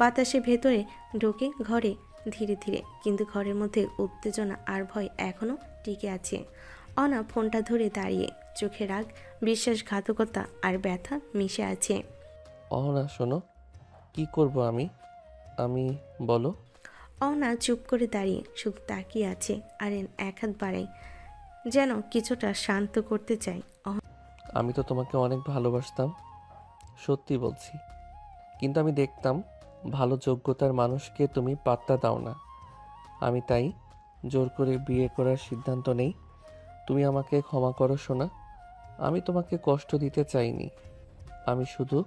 বাতাসে ভেতরে ঢোকে ঘরে ধীরে ধীরে, কিন্তু ঘরের মধ্যে উত্তেজনা আর ভয় এখনও টিকে আছে। অহনা ফোনটা ধরে দাঁড়িয়ে, চোখে রাগ, বিশ্বাসঘাতকতা আর ব্যথা মিশে আছে। অহনা শোনো, কি করব আমি বলো। অহনা চুপ করে দাঁড়িয়ে শুধু তাকিয়ে আছে। আরিয়ান এক হাত বাড়ায়, যেন কিছুটা শান্ত করতে চায়। আমি তো তোমাকে অনেক ভালোবাসতাম, সত্যি বলছি। কিন্তু আমি দেখতাম ভালো যোগ্যতার মানুষকে তুমি পাত্তা দাও না। আমি তাই জোর করে বিয়ে করার সিদ্ধান্ত নেই। তুমি আমাকে ক্ষমা করো সোনা, আমি তোমাকে কষ্ট দিতে চাইনি। আমি শুধু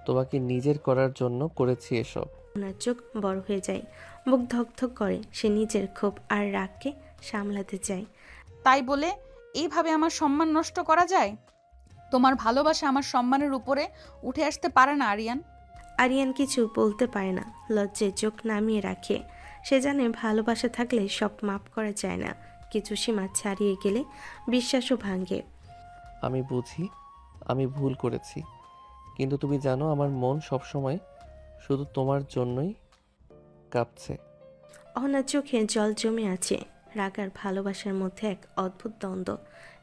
তোমাকে নিজের করার জন্য করেছি এসব। ওনার চোখ বড় হয়ে যায়, বুক ধকধক করে। সে নিজের ক্ষোভ আর রাগকে সামলাতে চায়। তাই বলে এইভাবে আমার সম্মান নষ্ট করা যায়? তোমার ভালোবাসা আমার সম্মানের উপরে উঠে আসতে পারে না আরিয়ান। আরিয়ান কিছু বলতে পারে না, লজ্জায় চোখ নামিয়ে রাখে। সে জানে ভালোবাসা থাকলে সব মাপ করা যায় না, কিছু সীমা ছাড়িয়ে গেলে বিশ্বাসও ভাঙে। আমি বুঝি আমি ভুল করেছি, কিন্তু তুমি জানো আমার মন সবসময় শুধু তোমার জন্যই কাঁপছে। অহনার চোখে জল জমে আছে। রাগ আর ভালোবাসার মধ্যে এক অদ্ভুত দ্বন্দ্ব।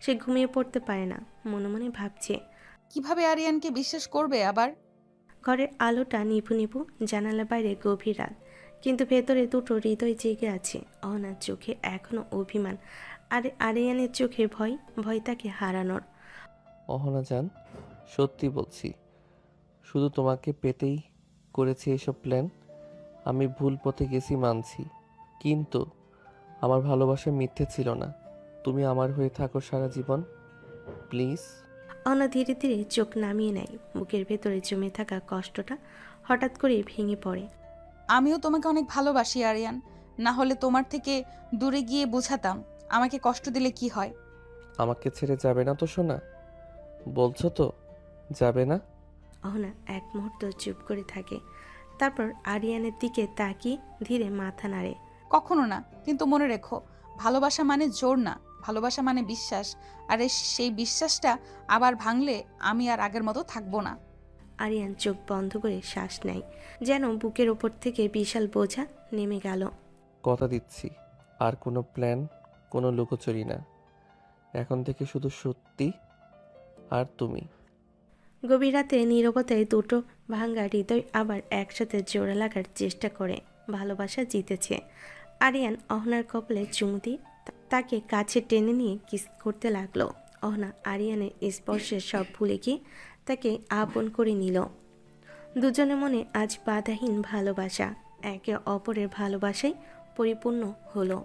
সে ঘুমিয়ে পড়তে পারে না, মনে মনে ভাবছে কিভাবে আরিয়ানকে বিশ্বাস করবে আবার? ঘরের আলোটা নিভু নিভু, জানালা বাইরে গভীর রাত, কিন্তু ভেতরে দুটো হৃদয় জেগে আছে। অহনার চোখে এখনো অভিমান, আর আরিয়ানের চোখে ভয়, ভয় তাকে হারানোর। অহনা জান, সত্যি বলছি, শুধু তোমাকে পেতেই করেছি এসব প্ল্যান। আমি ভুল পথে গেছি মানছি, কিন্তু আমার ভালোবাসা মিথ্যে ছিল না। তুমি আমার হয়ে থাকো সারা জীবন, প্লিজ। অহনা ধীরে ধীরে চোখ নামিয়ে নেয়। বুকের ভেতরে জমে থাকা কষ্টটা হঠাৎ করে ভেঙে পড়ে। আমিও তোমাকে অনেক ভালোবাসি আরিয়ান, না হলে তোমার থেকে দূরে গিয়ে বোঝাতাম আমাকে কষ্ট দিলে কি হয়। আমাকে ছেড়ে যাবে না তো সোনা? বলছো তো যাবে না? অহনা এক মুহূর্ত চুপ করে থাকে, তারপর আরিয়ানের দিকে তাকিয়ে ধীরে মাথা নাড়ে। কখনো না, কিন্তু মনে রেখো, ভালোবাসা মানে জোর না, ভালোবাসা মানে বিশ্বাস। আর সেই বিশ্বাসটা আবার ভাঙলে আমি আর আগের মতো থাকবো না। আরিয়ান চোখ বন্ধ করে শ্বাস নেয়, যেন বুকের ওপর থেকে বিশাল বোঝা নেমে গেল। কথা দিচ্ছি, আর কোনো প্ল্যান, কোনো লুকোচুরি না। এখন থেকে শুধু সত্যি আর তুমি। গভীর রাতে নীরবতায় দুটো ভাঙ্গা হৃদয় আবার একসাথে জোড়া লাগার চেষ্টা করে। ভালোবাসা জিতেছে। আরিয়ান অহনার কপালে চুমু দিয়ে তাকে কাছে টেনে নিয়ে কিস করতে লাগলো। অহনা আরিয়ানের স্পর্শে সব ভুলে গিয়ে তাকে আপন করে নিল। দুজনের মনে আজ বাধাহীন ভালোবাসা, একে অপরের ভালোবাসায় পরিপূর্ণ হলো।